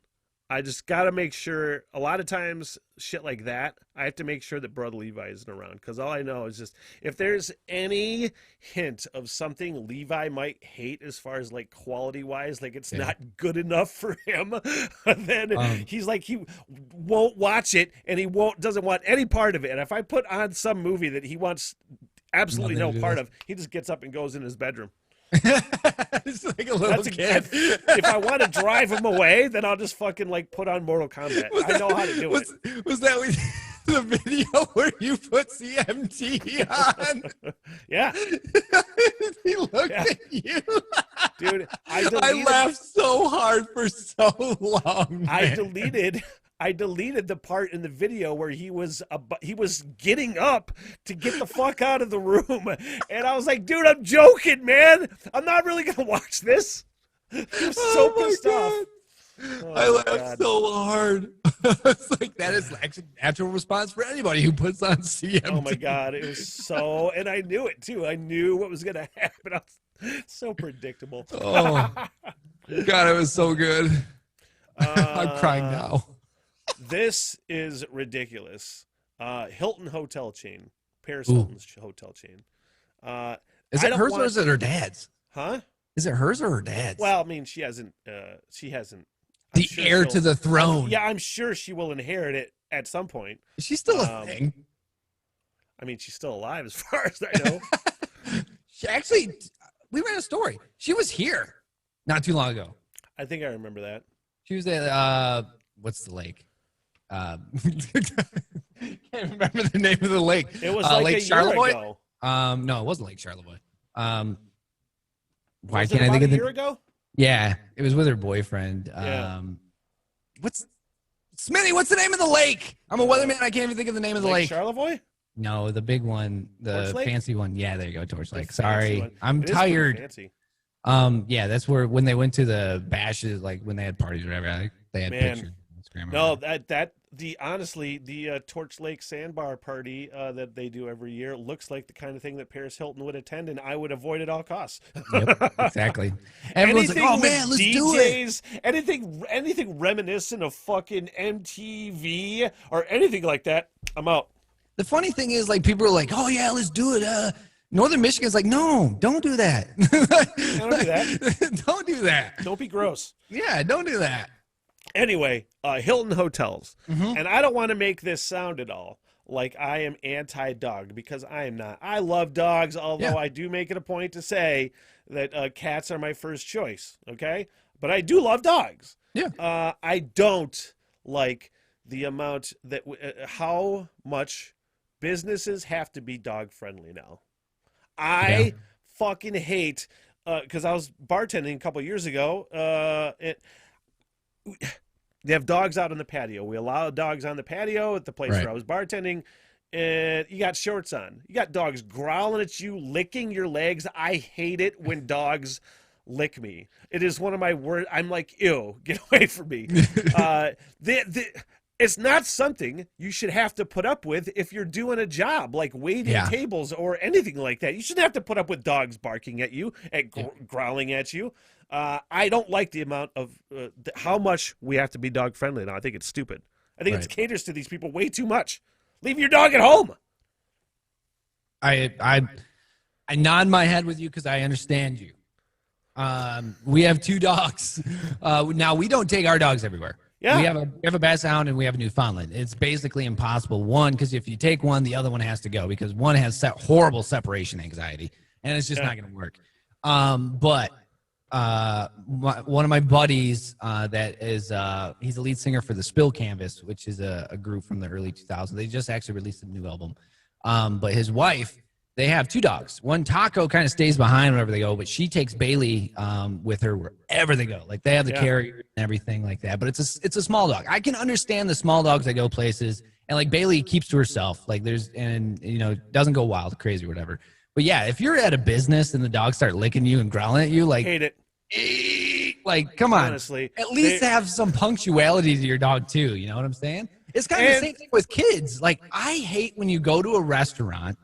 I just gotta make sure. A lot of times, shit like that, I have to make sure that Brother Levi isn't around, because all I know is just if there's any hint of something Levi might hate as far as like quality wise, like it's not good enough for him, then he's like he won't watch it and he doesn't want any part of it. And if I put on some movie that he wants absolutely no part of, he just gets up and goes in his bedroom. It's like a little kid. If I want to drive him away, then I'll just fucking like put on Mortal Kombat. I know how to do it. Was that the video where you put CMT on? Yeah, He looked at you. dude. I laughed so hard for so long. I deleted the part in the video where he was getting up to get the fuck out of the room, and I was like, dude, I'm joking, man. I'm not really gonna watch this. He was so pissed off. I my laughed God. so hard. It's like that is actually a natural response for anybody who puts on CMT. Oh my God, it was so, and I knew it too. I knew what was gonna happen. I was so predictable. Oh God, it was so good. I'm crying Uh, now. This is ridiculous. Hilton Hotel chain, Paris Ooh. Hilton's hotel chain. Is I it don't hers want- or is it her dad's? Huh? Is it hers or her dad's? Well, I mean, she hasn't. She hasn't. the sure heir she'll- to the throne. Yeah, I'm sure she will inherit it at some point. Is she still a thing? I mean, she's still alive as far as I know. She actually, we ran a story. She was here not too long ago. I think I remember that. She was at what's the lake? Can't remember the name of the lake. It was like Lake a year Charlevoix. ago. No, it wasn't Lake Charlevoix. Why Was can't it I think about of a the? year ago? Yeah, it was with her boyfriend. Yeah. What's Smitty? What's the name of the lake? I'm a weatherman. I can't even think of the name of the lake. Charlevoix? No, the big one, the Torch Lake? fancy one. Yeah, there you go, Torch Lake. The fancy Sorry, one. I'm It is pretty tired. fancy. Yeah, that's where when they went to the bashes, like when they had parties or whatever, like, they had Man. pictures. on Instagram or No, whatever. the Torch Lake Sandbar party that they do every year looks like the kind of thing that Paris Hilton would attend, and I would avoid at all costs. Yep, exactly. Everyone's like, Anything "Oh with man, let's do it." DJs, anything reminiscent of fucking MTV or anything like that, I'm out. The funny thing is, like, people are like, "Oh yeah, let's do it." Northern Michigan's like, "No, don't do that. Don't do that. Don't do that. Don't be gross. Yeah, don't do that." Anyway, Hilton Hotels. Mhm. And I don't want to make this sound at all like I am anti-dog, because I am not. I love dogs, although Yeah. I do make it a point to say that cats are my first choice, okay? But I do love dogs. Yeah. I don't like the amount that how much businesses have to be dog-friendly now. I fucking hate, because I was bartending a couple years ago, they have dogs out on the patio. We allow dogs on the patio at the place Right. where I was bartending. And you got shorts on. You got dogs growling at you, licking your legs. I hate it when dogs lick me. It is one of my worst. I'm like, ew, get away from me. It's not something you should have to put up with if you're doing a job like waiting Yeah. tables or anything like that. You shouldn't have to put up with dogs barking at you and growling at you. I don't like the amount of how much we have to be dog friendly now. I think it's stupid. I think it Right. caters to these people way too much. Leave your dog at home. I nod my head with you because I understand you. We have 2 dogs. Now we don't take our dogs everywhere. Yeah. We have a Basset Hound and we have a Newfoundland. It's basically impossible. One, because if you take one, the other one has to go because one has horrible separation anxiety, and it's just not going to work. But one of my buddies that is he's the lead singer for the Spill Canvas, which is a group from the early 2000s. They just actually released a new album. But his wife, they have 2 dogs. One, Taco, kind of stays behind wherever they go, but she takes Bailey with her wherever they go. Like they have the carrier and everything like that. But it's a small dog. I can understand the small dogs that go places, and like Bailey keeps to herself. Like doesn't go wild, crazy, or whatever. But yeah, if you're at a business and the dogs start licking you and growling at you, like Hate it. like come on, Honestly, at least have some punctuality to your dog too. You know what I'm saying? It's kind of the same thing with kids. Like I hate when you go to a restaurant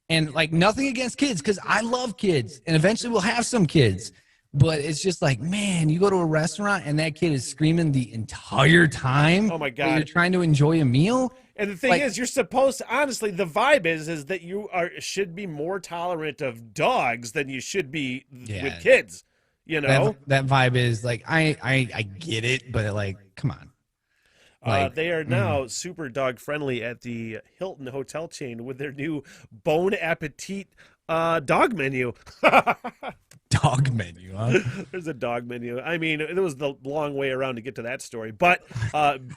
and like nothing against kids because I love kids and eventually we'll have some kids. But it's just like, man, you go to a restaurant and that kid is screaming the entire time. Oh my while God. You're trying to enjoy a meal. And the thing is, you're supposed to, honestly, the vibe is that you should be more tolerant of dogs than you should be with kids. You know, that vibe is like I get it, but like, come on. Like, they are now super dog friendly at the Hilton Hotel chain with their new Bon Appetit dog menu. Dog menu, huh? There's a dog menu. I mean, it was the long way around to get to that story. But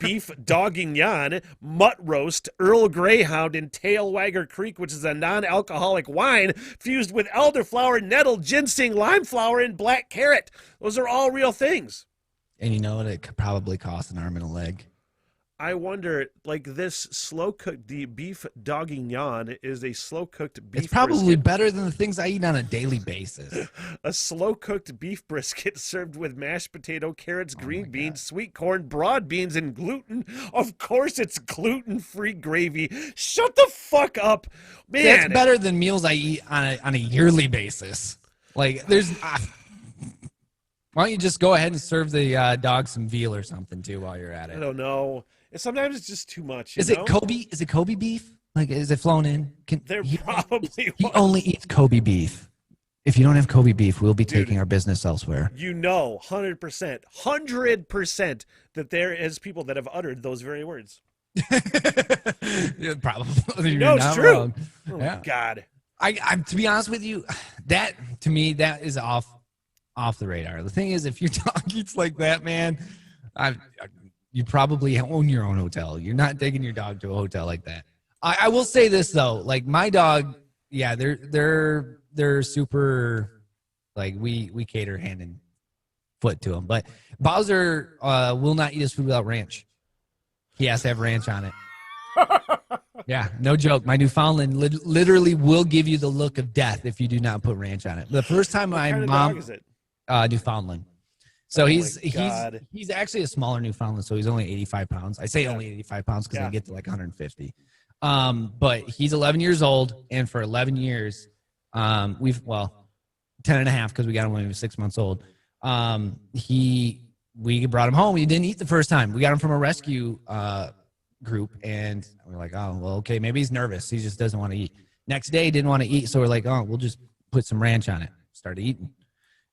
beef Dogignon, mutt roast, Earl Greyhound, and Tail Wagger Creek, which is a non-alcoholic wine fused with elderflower, nettle, ginseng, lime flower, and black carrot. Those are all real things. And you know what? It could probably cost an arm and a leg. I wonder, like this slow cooked beef Dogignon is a slow cooked beef. It's probably brisket. better than the things I eat on a daily basis. A slow cooked beef brisket served with mashed potato, carrots, green my beans, sweet corn, broad beans, and gluten. Of course, it's gluten free gravy. Shut the fuck up, man. That's better than meals I eat on a yearly basis. Like, there's. Why don't you just go ahead and serve the dog some veal or something too while you're at I it? don't know. Sometimes it's just too much. Is it Kobe? Is it Kobe beef? Like, is it flown in? Probably He only eats Kobe beef. If you don't have Kobe beef, we'll be taking our business elsewhere. 100% that there is people that have uttered those very words. Yeah, probably. No, it's true. Wrong. Oh Yeah. my God. I'm to be honest with you, that to me that is off the radar. The thing is, if your dog eats like that, man, you probably own your own hotel. You're not taking your dog to a hotel like that. I will say this though, like my dog, yeah, they're super, like we cater hand and foot to him. But Bowser will not eat his food without ranch. He has to have ranch on it. Yeah, no joke. My Newfoundland literally will give you the look of death if you do not put ranch on it. The first time What my kind of mom, dog is it? Newfoundland. So Oh my he's God. actually a smaller Newfoundland, so he's only 85 pounds. I say only 85 pounds because I get to like 150. But he's 11 years old, and for 11 years, 10 and a half because we got him when he was 6 months old. We brought him home. He didn't eat the first time. We got him from a rescue group, and we're like, oh, well, okay, maybe he's nervous. He just doesn't want to eat. Next day, he didn't want to eat, so we're like, oh, we'll just put some ranch on it. Started eating.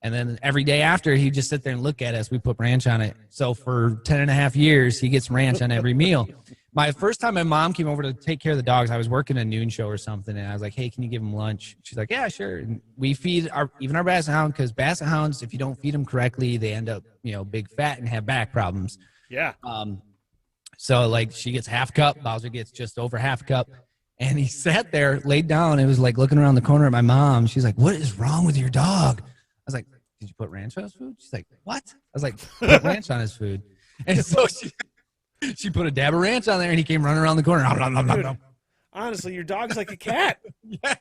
And then every day after, he'd just sit there and look at us. We put ranch on it. So for 10 and a half years, he gets ranch on every meal. My first time my mom came over to take care of the dogs, I was working a noon show or something, and I was like, hey, can you give him lunch? She's like, yeah, sure. And we feed even our Basset Hound, because Basset Hounds, if you don't feed them correctly, they end up, big fat and have back problems. Yeah. So like she gets half cup, Bowser gets just over half cup. And he sat there, laid down, and was like looking around the corner at my mom. She's like, what is wrong with your dog? I was like, did you put ranch on his food? She's like, what? I was like, put ranch on his food. And so she put a dab of ranch on there, and he came running around the corner. Dude, honestly, your dog's like a cat. Yeah,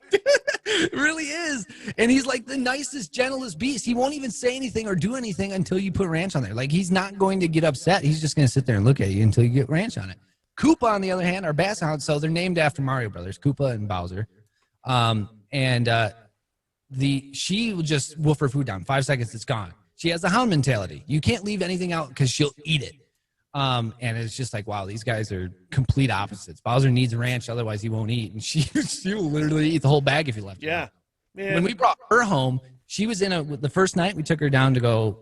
it really is. And he's like the nicest, gentlest beast. He won't even say anything or do anything until you put ranch on there. Like, he's not going to get upset. He's just going to sit there and look at you until you get ranch on it. Koopa, on the other hand, our Basset Hound, so they're named after Mario Brothers, Koopa and Bowser. She will just wolf her food down. 5 seconds, it's gone. She has the hound mentality. You can't leave anything out because she'll eat it. And it's just like, wow, these guys are complete opposites. Bowser needs ranch, otherwise he won't eat. And she will literally eat the whole bag if you left her. Yeah. Man. When we brought her home, she was the first night we took her down to go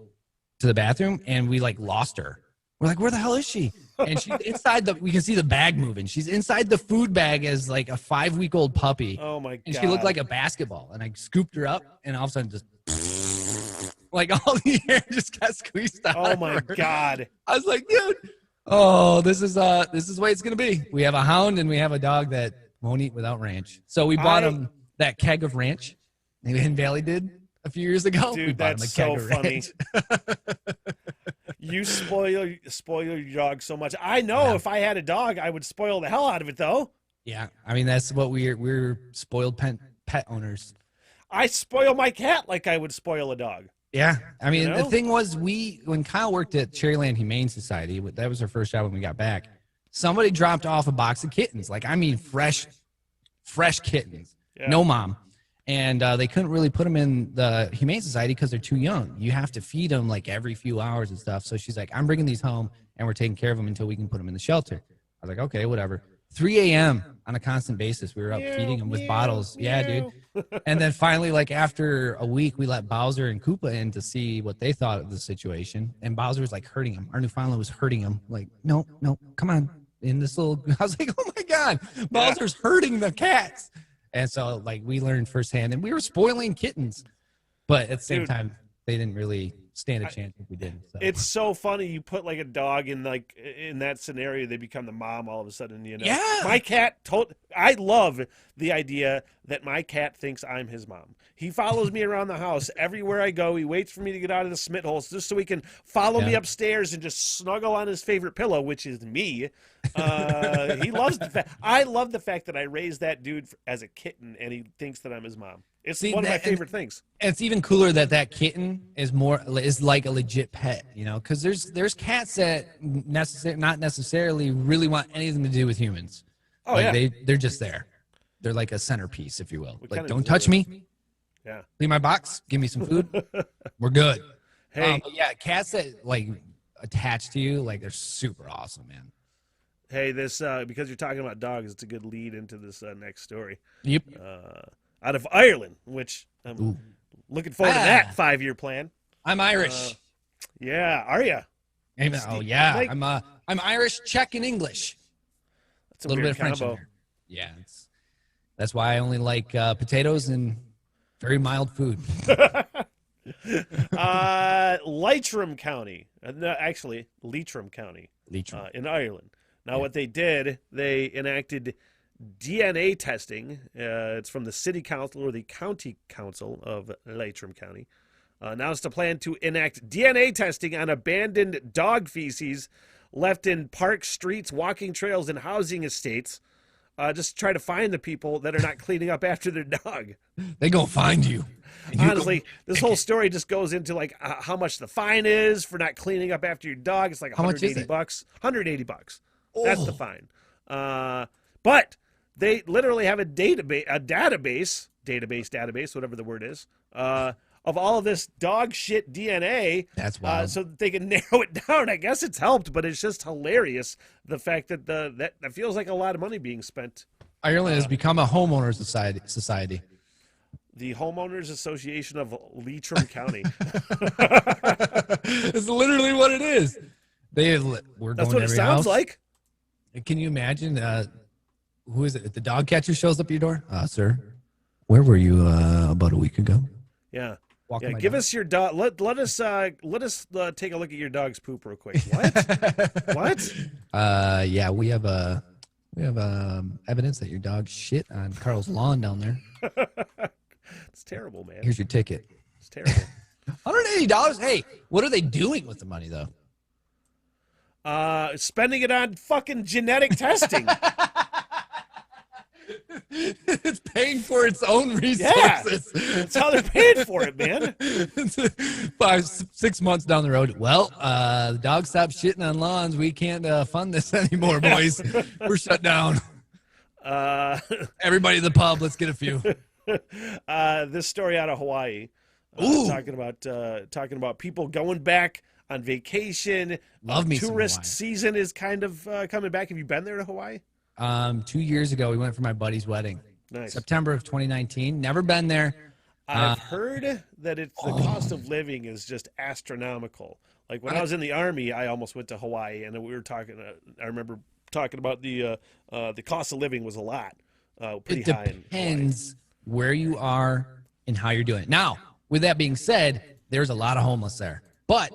to the bathroom, and we like lost her. We're like, where the hell is she? And she's inside we can see the bag moving. She's inside the food bag as like a 5-week-old puppy. Oh my God. And she looked like a basketball. And I scooped her up, and all of a sudden just like all the air just got squeezed out. Oh my God. I was like, dude, oh, this is the way it's gonna be. We have a hound and we have a dog that won't eat without ranch. So we bought him that keg of ranch. Hidden Valley did a few years ago. Dude, we bought that's him a keg so of funny. ranch. You spoil your dog so much. I know if I had a dog, I would spoil the hell out of it, though. Yeah, I mean that's what we're spoiled pet owners. I spoil my cat like I would spoil a dog. Yeah, I mean You know? the thing was when Kyle worked at Cherryland Humane Society, that was her first job when we got back. Somebody dropped off a box of kittens, like I mean fresh kittens, no mom. And they couldn't really put them in the Humane Society because they're too young. You have to feed them like every few hours and stuff. So she's like, I'm bringing these home, and we're taking care of them until we can put them in the shelter. I was like, okay, whatever. 3 a.m. on a constant basis, we were up feeding them with bottles. Yeah, dude. And then finally, like after a week, we let Bowser and Koopa in to see what they thought of the situation. And Bowser was like hurting him. Our Newfoundland was hurting him. Like, no, come on. In this little, I was like, oh my God, Bowser's hurting the cats. And so, like, we learned firsthand, and we were spoiling kittens, but at the same time, they didn't really stand a chance if we didn't. So. It's so funny. You put like a dog in that scenario, they become the mom all of a sudden. Yeah. My cat. I love the idea that my cat thinks I'm his mom. He follows me around the house everywhere I go. He waits for me to get out of the Smith holes just so he can follow me upstairs and just snuggle on his favorite pillow, which is me. He loves the fact. I love the fact that I raised that dude as a kitten, and he thinks that I'm his mom. It's one of my favorite things. And it's even cooler that kitten is like a legit pet, because there's cats that not necessarily really want anything to do with humans. Oh, yeah. They're just there. They're like a centerpiece, if you will. Like, don't exactly. touch me. Yeah. Leave my box. Give me some food. We're good. Hey. But yeah, cats that like attach to you, like they're super awesome, man. Hey, this because you're talking about dogs, it's a good lead into this next story. Yep. Out of Ireland, which I'm looking forward to that 5-year plan. I'm Irish. Yeah, are you? Oh yeah, I'm Irish, Czech, and English. That's a little weird bit of French combo. in there. Yeah, that's why I only like potatoes and very mild food. Leitrim County, actually Leitrim County, in Ireland. Now, what they did, they enacted DNA testing. It's from the city council or the county council of Leitrim County. Announced a plan to enact DNA testing on abandoned dog feces left in parks, streets, walking trails, and housing estates. Just try to find the people that are not cleaning up after their dog. They gonna find you. Honestly, this whole story just goes into like how much the fine is for not cleaning up after your dog. It's like $180. $180. That's the fine. But they literally have a database, whatever the word is, of all of this dog shit DNA. That's wild. So that they can narrow it down. I guess it's helped, but it's just hilarious the fact that that feels like a lot of money being spent. Ireland has become a homeowners society. The Homeowners Association of Leitrim County. It's literally what it is. We're That's going what to it every sounds house. like. Can you imagine? Who is it? The dog catcher shows up at your door. Sir, where were you about a week ago? Yeah. Walking my Give dog. us your dog. Let us take a look at your dog's poop real quick. What? What? Yeah, we have evidence that your dog shit on Carl's lawn down there. It's terrible, man. Here's your ticket. It's terrible. $180. Hey, what are they doing with the money though? Spending it on fucking genetic testing. It's paying for its own resources. Yeah, that's how they're paying for it, man. 5-6 months down the road. Well, the dog stopped shitting on lawns. We can't fund this anymore, boys. We're shut down. Everybody in the pub, let's get a few. This story out of Hawaii, talking about people going back on vacation. Love me some tourist Hawaii. season is kind of coming back. Have you been there to Hawaii? 2 years ago, we went for my buddy's wedding. Nice. September of 2019. Never been there. I've heard that the cost of living is just astronomical. Like when I was in the Army, I almost went to Hawaii, and we were talking. I remember talking about the cost of living was a lot, pretty high. It depends where you are and how you're doing it. Now, with that being said, there's a lot of homeless there. But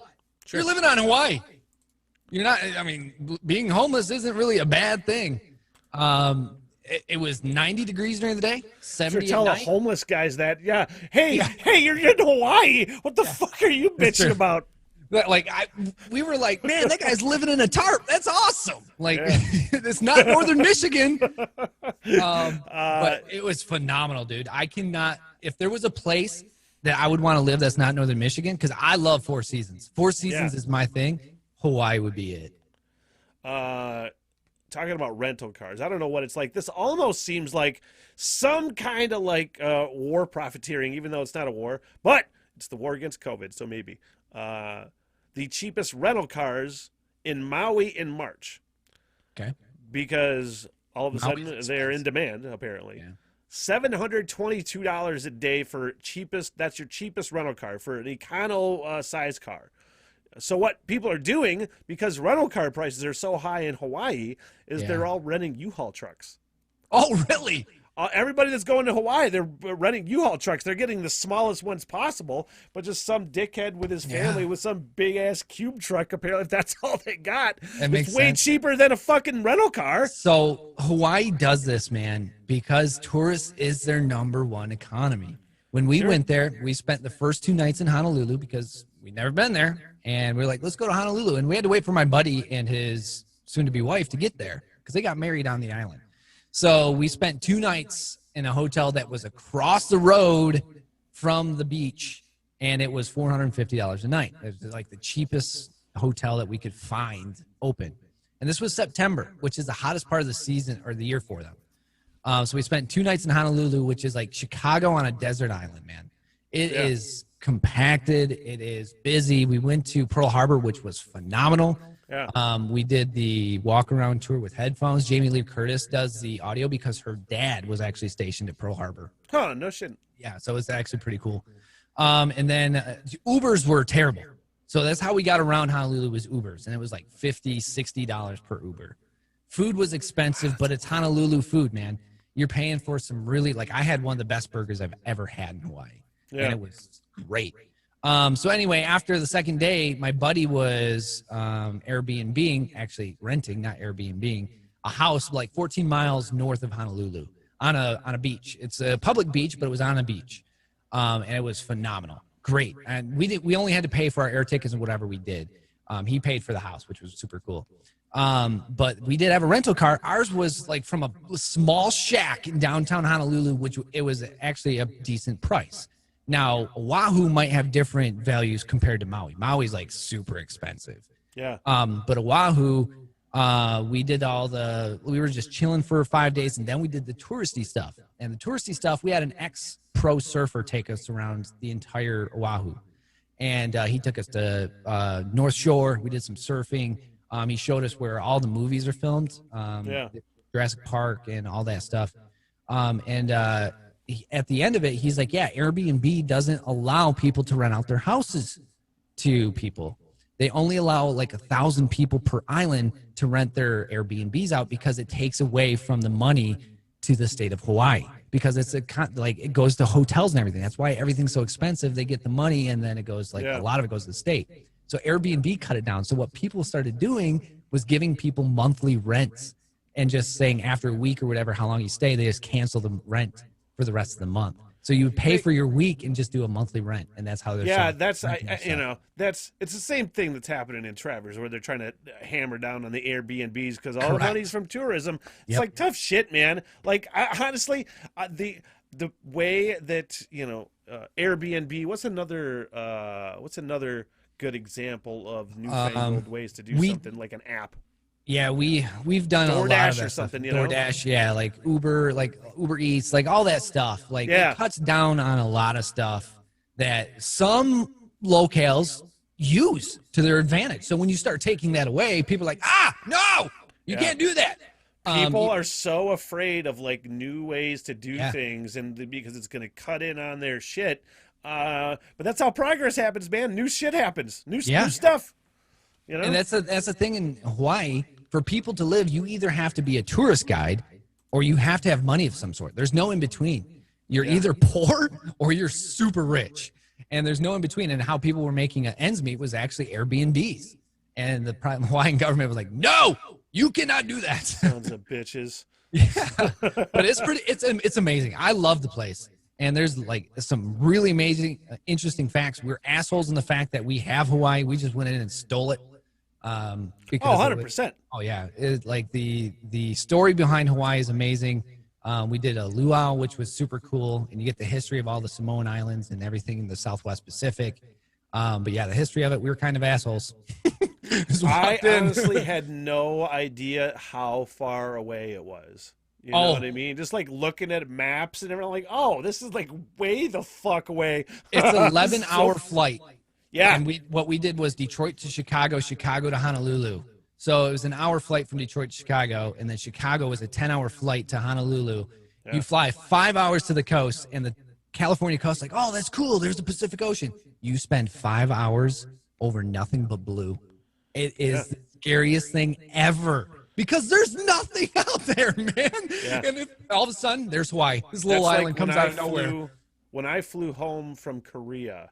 you're living on Hawaii. You're not. I mean, being homeless isn't really a bad thing. It was 90 degrees during the day, 70 tell at the night. homeless guys that, hey, you're in Hawaii. What the fuck are you bitching about? Like we were like, man, that guy's living in a tarp. That's awesome. Like it's not Northern Michigan, but it was phenomenal, dude. I cannot. If there was a place that I would want to live that's not Northern Michigan, because I love Four Seasons. Four Seasons is my thing. Hawaii would be it. Talking about rental cars, I don't know what it's like. This almost seems like some kind of like war profiteering, even though it's not a war, but it's the war against COVID, so maybe. The cheapest rental cars in Maui in March. Okay. Because all of a sudden Maui's they're in expensive. demand, apparently. Yeah. $722 a day for cheapest. That's your cheapest rental car for an econo size car. So what people are doing, because rental car prices are so high in Hawaii, is they're all renting U-Haul trucks. Oh, really? everybody that's going to Hawaii, they're renting U-Haul trucks. They're getting the smallest ones possible, but just some dickhead with his family with some big ass cube truck. Apparently, if that's all they got, it's way cheaper than a fucking rental car. So Hawaii does this, man, because tourists is their #1 economy. When we went there, we spent the first 2 nights in Honolulu because we'd never been there, and we were like, let's go to Honolulu, and we had to wait for my buddy and his soon-to-be wife to get there because they got married on the island. So we spent 2 nights in a hotel that was across the road from the beach, and it was $450 a night. It was like the cheapest hotel that we could find open. And this was September, which is the hottest part of the season or the year for them. So we spent 2 nights in Honolulu, which is like Chicago on a desert island, man. It is compacted. It is busy. We went to Pearl Harbor, which was phenomenal. Yeah. We did the walk around tour with headphones. Jamie Lee Curtis does the audio because her dad was actually stationed at Pearl Harbor. Huh, no shit. Yeah, so it's actually pretty cool. And then Ubers were terrible. So that's how we got around Honolulu was Ubers. And it was like $50, $60 per Uber. Food was expensive, but it's Honolulu food, man. You're paying for some really, like I had one of the best burgers I've ever had in Hawaii. Yeah. And it was great. So anyway, after the second day, my buddy was Airbnb-ing, actually renting, not Airbnb-ing, a house like 14 miles north of Honolulu on a beach. It's a public beach, but it was on a beach. And it was phenomenal. Great. And we only had to pay for our air tickets and whatever we did. He paid for the house, which was super cool. But we did have a rental car. Ours was like from a small shack in downtown Honolulu, which it was actually a decent price. Now, Oahu might have different values compared to Maui. Maui's like super expensive. Yeah. But Oahu, we were just chilling for 5 days, and then we did the touristy stuff. And the touristy stuff, we had an ex-pro surfer take us around the entire Oahu. And he took us to North Shore. We did some surfing. He showed us where all the movies are filmed. Jurassic Park and all that stuff. At the end of it, he's like, yeah, Airbnb doesn't allow people to rent out their houses to people. They only allow like 1,000 people per island to rent their Airbnbs out because it takes away from the money to the state of Hawaii because it goes to hotels and everything. That's why everything's so expensive. They get the money and then it goes a lot of it goes to the state. So Airbnb cut it down. So what people started doing was giving people monthly rents and just saying after a week or whatever, how long you stay, they just cancel the rent for the rest of the month. So you pay for your week and just do a monthly rent, and that's how they're. Yeah, it's the same thing that's happening in Traverse, where they're trying to hammer down on the Airbnbs because all the money's from tourism. It's like tough shit, man. Like honestly, the way that Airbnb. What's another good example of newfangled ways to do something like an app? Yeah, we've done DoorDash a lot of that or something, stuff. DoorDash, yeah, like Uber Eats, like all that stuff. Like it cuts down on a lot of stuff that some locales use to their advantage. So when you start taking that away, people are like, no, you can't do that. People are so afraid of like new ways to do things, and because it's going to cut in on their shit. But that's how progress happens, man. New shit happens. New stuff. And that's the thing in Hawaii. For people to live, you either have to be a tourist guide or you have to have money of some sort. There's no in between. You're either poor or you're super rich. And there's no in between. And how people were making ends meet was actually Airbnbs. And the Hawaiian government was like, no, you cannot do that. Sons of bitches. Yeah. But it's amazing. I love the place. And there's like some really amazing, interesting facts. We're assholes in the fact that we have Hawaii. We just went in and stole it. 100%. Oh yeah. Like the story behind Hawaii is amazing. We did a luau, which was super cool. And you get the history of all the Samoan Islands and everything in the Southwest Pacific. But yeah, the history of it, we were kind of assholes. I honestly had no idea how far away it was. You know what I mean? Just like looking at maps and everything, like, oh, this is like way the fuck away. It's an 11-hour flight. Yeah. And what we did was Detroit to Chicago, Chicago to Honolulu. So it was an hour flight from Detroit to Chicago, and then Chicago was a 10-hour flight to Honolulu. Yeah. You fly 5 hours to the coast, and the California coast, like, oh, that's cool. There's the Pacific Ocean. You spend 5 hours over nothing but blue. It is the scariest thing ever. because there's nothing out there, man. Yeah. And if, all of a sudden, there's Hawaii. This little That's island like comes when out I of nowhere. When I flew home from Korea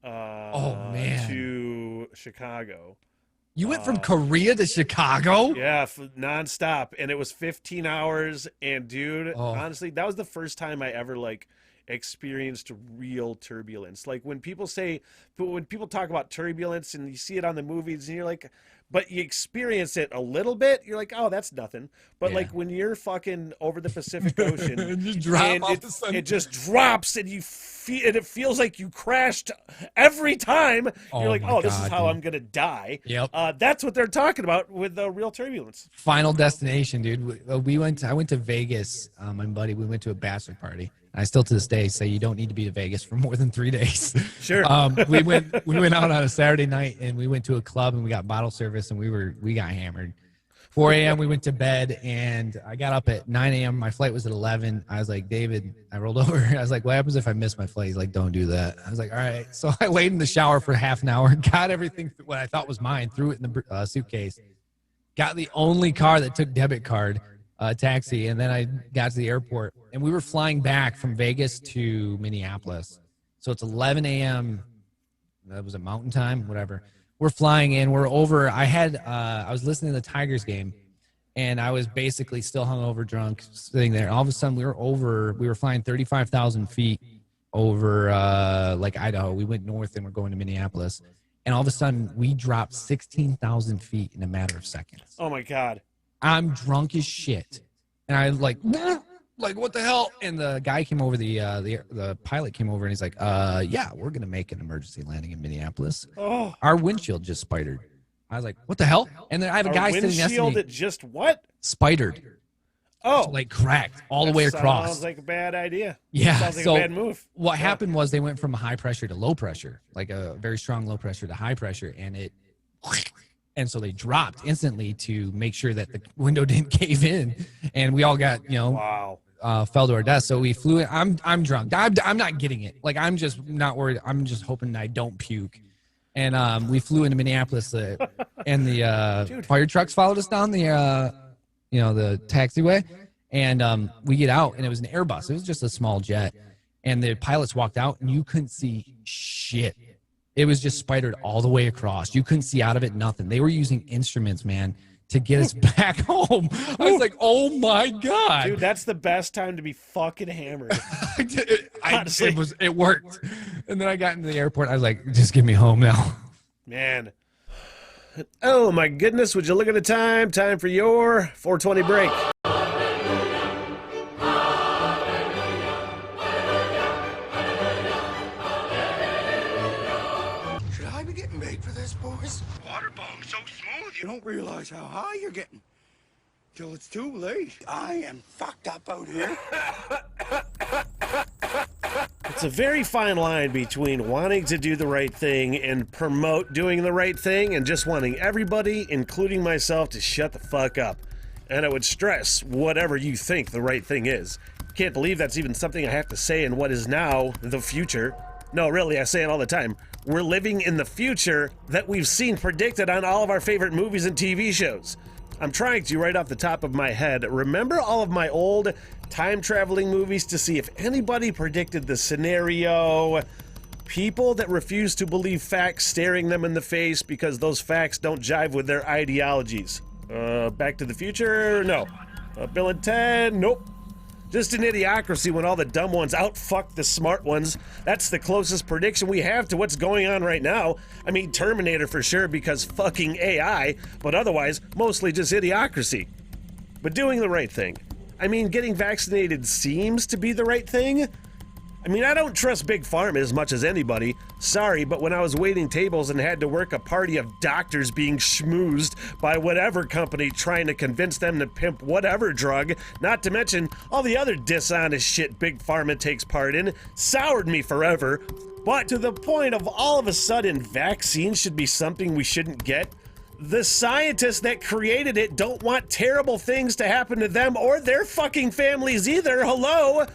Oh, man. to Chicago. You went from Korea to Chicago? Yeah, nonstop, and it was 15 hours. And dude, Oh. honestly, that was the first time I ever like experienced real turbulence. Like when people talk about turbulence and you see it on the movies, and you're like, but you experience it a little bit, you're like, oh, that's nothing. But Yeah. like when you're fucking over the Pacific Ocean, And you drop and off the sun. it just drops, and it feels like you crashed every time. Oh You're like, my oh, this is God, how dude. I'm gonna die. Yep. That's what they're talking about with real turbulence. Final destination, dude. I went to Vegas. My buddy, we went to a bachelor party. I still to this day say you don't need to be to Vegas for more than 3 days. Sure. We went out on a Saturday night and we went to a club and we got bottle service and we got hammered. 4 a.m. we went to bed and I got up at 9 a.m. My flight was at 11. I was like, David, I rolled over. I was like, what happens if I miss my flight? He's like, don't do that. I was like, all right. So I laid in the shower for half an hour, got everything what I thought was mine, threw it in the suitcase, got the only car that took debit card, taxi, and then I got to the airport and we were flying back from Vegas to Minneapolis. So it's 11 a.m. That was a mountain time, whatever. We're flying in. We're over. I was listening to the Tigers game, and I was basically still hungover, drunk, sitting there. All of a sudden, we were flying 35,000 feet over like Idaho. We went north, and we're going to Minneapolis. And all of a sudden, we dropped 16,000 feet in a matter of seconds. Oh my God. I'm drunk as shit, and I like what the hell? And the guy came over, the pilot came over, and he's like, yeah, we're gonna make an emergency landing in Minneapolis. Oh, Our windshield just spidered. I was like, what the hell? And then I have a guy sitting next to windshield me. it just what? Spidered. Oh, So, like cracked all the that way across. Sounds like a bad idea. Yeah, Sounds like so a bad move. What happened was they went from high pressure to low pressure, like a very strong low pressure to high pressure, and so they dropped instantly to make sure that the window didn't cave in, and we all got Wow. fell to our death. So we flew in. I'm drunk. I'm not getting it. Like I'm just not worried. I'm just hoping I don't puke. And we flew into Minneapolis, and the fire trucks followed us down the the taxiway, and we get out, and it was an Airbus. It was just a small jet, and the pilots walked out, and you couldn't see shit. It was just spidered all the way across. You couldn't see out of it, nothing. They were using instruments, man, to get us back home. I was like, oh my God. Dude, that's the best time to be fucking hammered. Honestly. It worked. And then I got into the airport. I was like, just get me home now. Man. Oh my goodness, would you look at the time? Time for your 420 break. Should I be getting paid for this, boys? Water bomb so smooth you don't realize how high you're getting. Till it's too late. I am fucked up out here. It's a very fine line between wanting to do the right thing and promote doing the right thing and just wanting everybody, including myself, to shut the fuck up. And I would stress whatever you think the right thing is. Can't believe that's even something I have to say in what is now the future. No, really, I say it all the time. We're living in the future that we've seen predicted on all of our favorite movies and TV shows. I'm trying to, right off the top of my head, remember all of my old time-traveling movies to see if anybody predicted the scenario. People that refuse to believe facts staring them in the face because those facts don't jive with their ideologies. Back to the Future? No. Bill and Ted? Nope. Just an idiocracy when all the dumb ones outfuck the smart ones. That's the closest prediction we have to what's going on right now. I mean, Terminator for sure because fucking AI, but otherwise, mostly just idiocracy. But doing the right thing. I mean, getting vaccinated seems to be the right thing. I mean, I don't trust Big Pharma as much as anybody. Sorry, but when I was waiting tables and had to work a party of doctors being schmoozed by whatever company trying to convince them to pimp whatever drug, not to mention all the other dishonest shit Big Pharma takes part in, soured me forever. But to the point of all of a sudden vaccines should be something we shouldn't get. The scientists that created it don't want terrible things to happen to them or their fucking families either. Hello?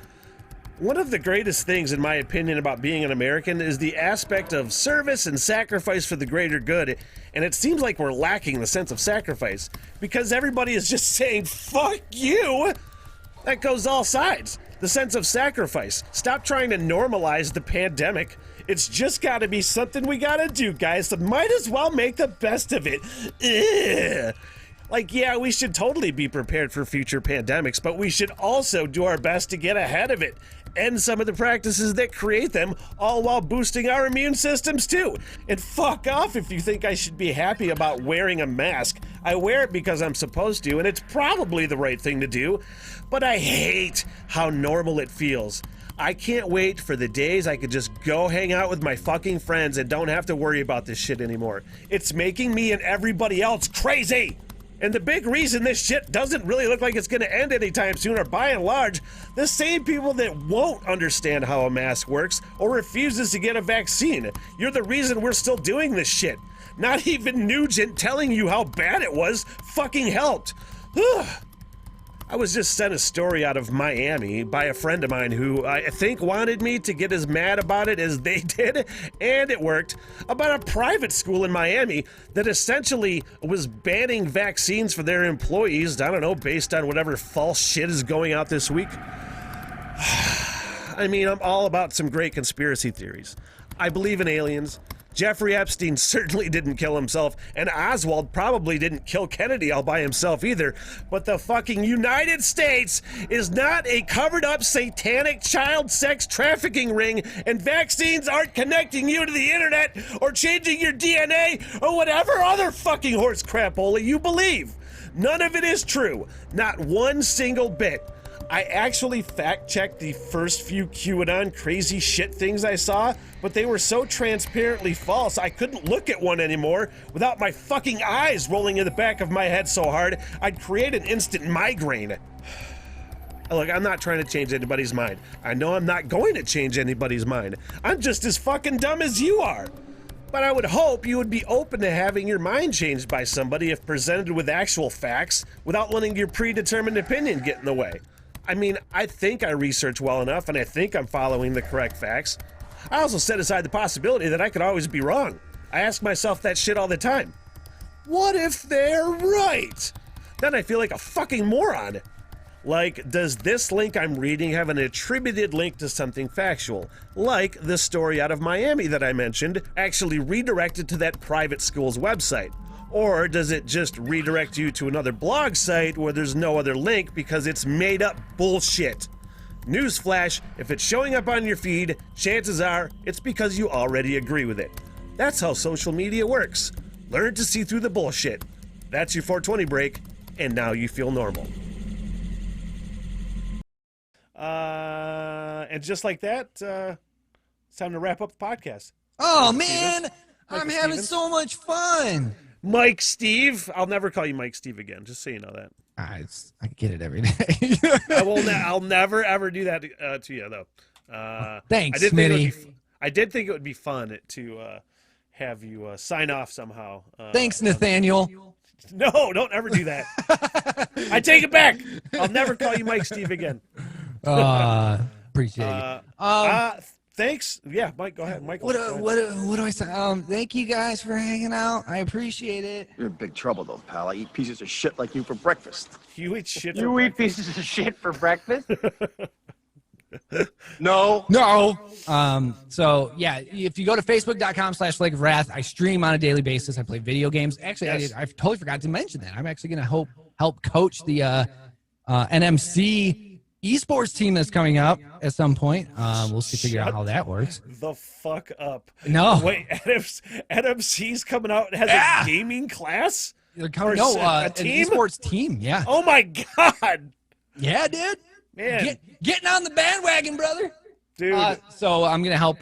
One of the greatest things, in my opinion, about being an American is the aspect of service and sacrifice for the greater good. And it seems like we're lacking the sense of sacrifice because everybody is just saying, fuck you. That goes all sides. The sense of sacrifice. Stop trying to normalize the pandemic. It's just got to be something we got to do, guys. So might as well make the best of it. Ugh. Like, yeah, we should totally be prepared for future pandemics, but we should also do our best to get ahead of it. End some of the practices that create them, all while boosting our immune systems too. And fuck off if you think I should be happy about wearing a mask. I wear it because I'm supposed to, and it's probably the right thing to do, but I hate how normal it feels. I can't wait for the days I could just go hang out with my fucking friends and don't have to worry about this shit anymore. It's making me and everybody else crazy. And the big reason this shit doesn't really look like it's going to end anytime soon are, by and large, the same people that won't understand how a mask works or refuses to get a vaccine. You're the reason we're still doing this shit. Not even Nugent telling you how bad it was fucking helped. I was just sent a story out of Miami by a friend of mine who I think wanted me to get as mad about it as they did, and it worked, about a private school in Miami that essentially was banning vaccines for their employees, I don't know, based on whatever false shit is going out this week. I mean, I'm all about some great conspiracy theories. I believe in aliens. Jeffrey Epstein certainly didn't kill himself, and Oswald probably didn't kill Kennedy all by himself either. But the fucking United States is not a covered-up satanic child sex trafficking ring, and vaccines aren't connecting you to the internet or changing your DNA or whatever other fucking horse crapola you believe. None of it is true. Not one single bit. I actually fact-checked the first few QAnon crazy shit things I saw, but they were so transparently false I couldn't look at one anymore without my fucking eyes rolling in the back of my head so hard I'd create an instant migraine. Look, I'm not trying to change anybody's mind. I know I'm not going to change anybody's mind. I'm just as fucking dumb as you are. But I would hope you would be open to having your mind changed by somebody if presented with actual facts without letting your predetermined opinion get in the way. I mean, I think I research well enough, and I think I'm following the correct facts. I also set aside the possibility that I could always be wrong. I ask myself that shit all the time. What if they're right? Then I feel like a fucking moron. Like, does this link I'm reading have an attributed link to something factual? Like the story out of Miami that I mentioned actually redirected to that private school's website? Or does it just redirect you to another blog site where there's no other link because it's made up bullshit? Newsflash, if it's showing up on your feed, chances are it's because you already agree with it. That's how social media works. Learn to see through the bullshit. That's your 420 break, and now you feel normal. And just like that, it's time to wrap up the podcast. Oh, man, I'm having so much fun. Mike Steve. I'll never call you Mike Steve again, just so you know that. I get it every day. I'll never, ever do that to you, though. Thanks, Smitty. I did think it would be fun to have you sign off somehow. Thanks, Nathaniel. No, don't ever do that. I take it back. I'll never call you Mike Steve again. Appreciate it. Thanks. Yeah, Mike, go ahead. Michael. What do I say? Thank you guys for hanging out. I appreciate it. You're in big trouble, though, pal. I eat pieces of shit like you for breakfast. You eat shit. You eat pieces of shit for breakfast? No. So yeah, if you go to facebook.com/Lake of Wrath, I stream on a daily basis. I play video games. Actually, Yes. I totally forgot to mention that. I'm actually going to help coach the NMC esports team that's coming up at some point. We'll figure out how that works. The fuck up. No. Wait, NMC's coming out and has a gaming class? They're coming, Or an team? esports team. Yeah. Oh my god. Yeah, dude. Man. Getting on the bandwagon, brother. Dude. So I'm gonna help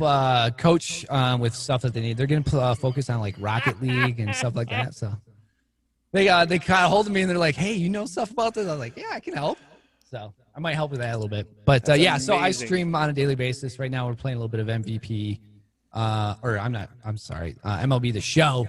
coach with stuff that they need. They're gonna focus on like Rocket League and stuff like that. So they kind of hold of me and they're like, "Hey, you know stuff about this?" I was like, "Yeah, I can help." So I might help with that a little bit. But yeah, so I stream on a daily basis. Right now we're playing a little bit of MVP. MLB The Show.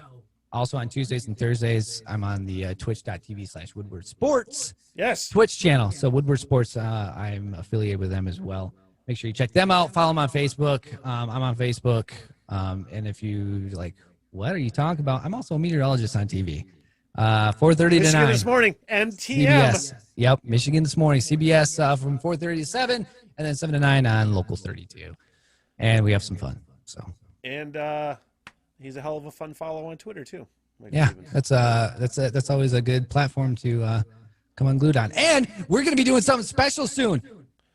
Also on Tuesdays and Thursdays, I'm on the twitch.tv/Woodward Sports. Yes. Twitch channel. So Woodward Sports, I'm affiliated with them as well. make sure you check them out. Follow them on Facebook. I'm on Facebook. And if you like, what are you talking about? I'm also a meteorologist on TV. 4:30 to 9. Michigan This Morning, MTM. CBS. Yep, Michigan This Morning. CBS from 4:30 to 7, and then 7 to 9 on Local 32. And we have some fun. So. And he's a hell of a fun follow on Twitter too. Yeah, that's always a good platform to come unglued on. And we're going to be doing something special soon,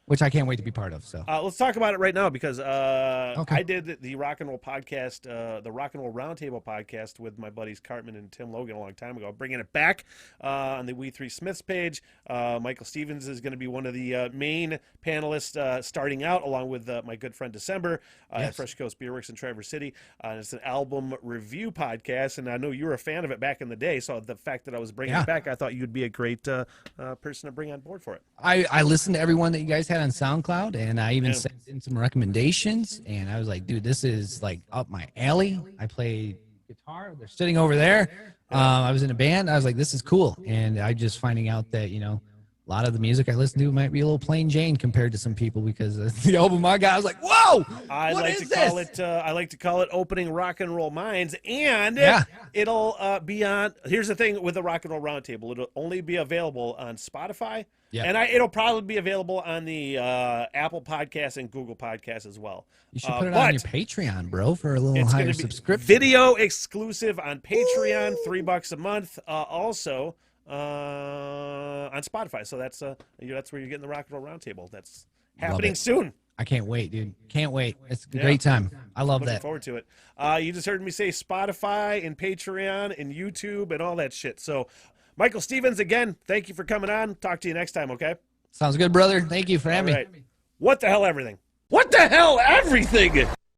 which I can't wait to be part of. So let's talk about it right now because Okay. I did the Rock and Roll podcast, the Rock and Roll Roundtable podcast with my buddies Cartman and Tim Logan a long time ago. Bringing it back on the We Three Smiths page. Michael Stevens is going to be one of the main panelists starting out, along with my good friend December at Fresh Coast Beer Works in Traverse City. It's an album review podcast, and I know you were a fan of it back in the day. So the fact that I was bringing it back, I thought you'd be a great person to bring on board for it. I listened to everyone that you guys had on SoundCloud, and I even sent in some recommendations. And I was like, dude, this is like up my alley. I play guitar. They're sitting over there. I was in a band. I was like, this is cool. And I just finding out that, a lot of the music I listen to might be a little plain Jane compared to some people because the album I got, I was like, whoa, I like to call it opening rock and roll minds, and it'll be on. Here's the thing with the Rock and Roll Roundtable: it'll only be available on Spotify, and it'll probably be available on the Apple Podcasts and Google Podcasts as well. You should put it on your Patreon, bro, for a little higher subscription. Video exclusive on Patreon, $3 a month. Also. On Spotify, so that's where you're getting the Rock and Roll Roundtable. That's happening soon. I can't wait, dude. Can't wait. It's a great time. I love Looking that. forward to it. You just heard me say Spotify and Patreon and YouTube and all that shit. So, Michael Stevens, again, thank you for coming on. Talk to you next time, okay? Sounds good, brother. Thank you for having me. What the hell, everything? What the hell, everything?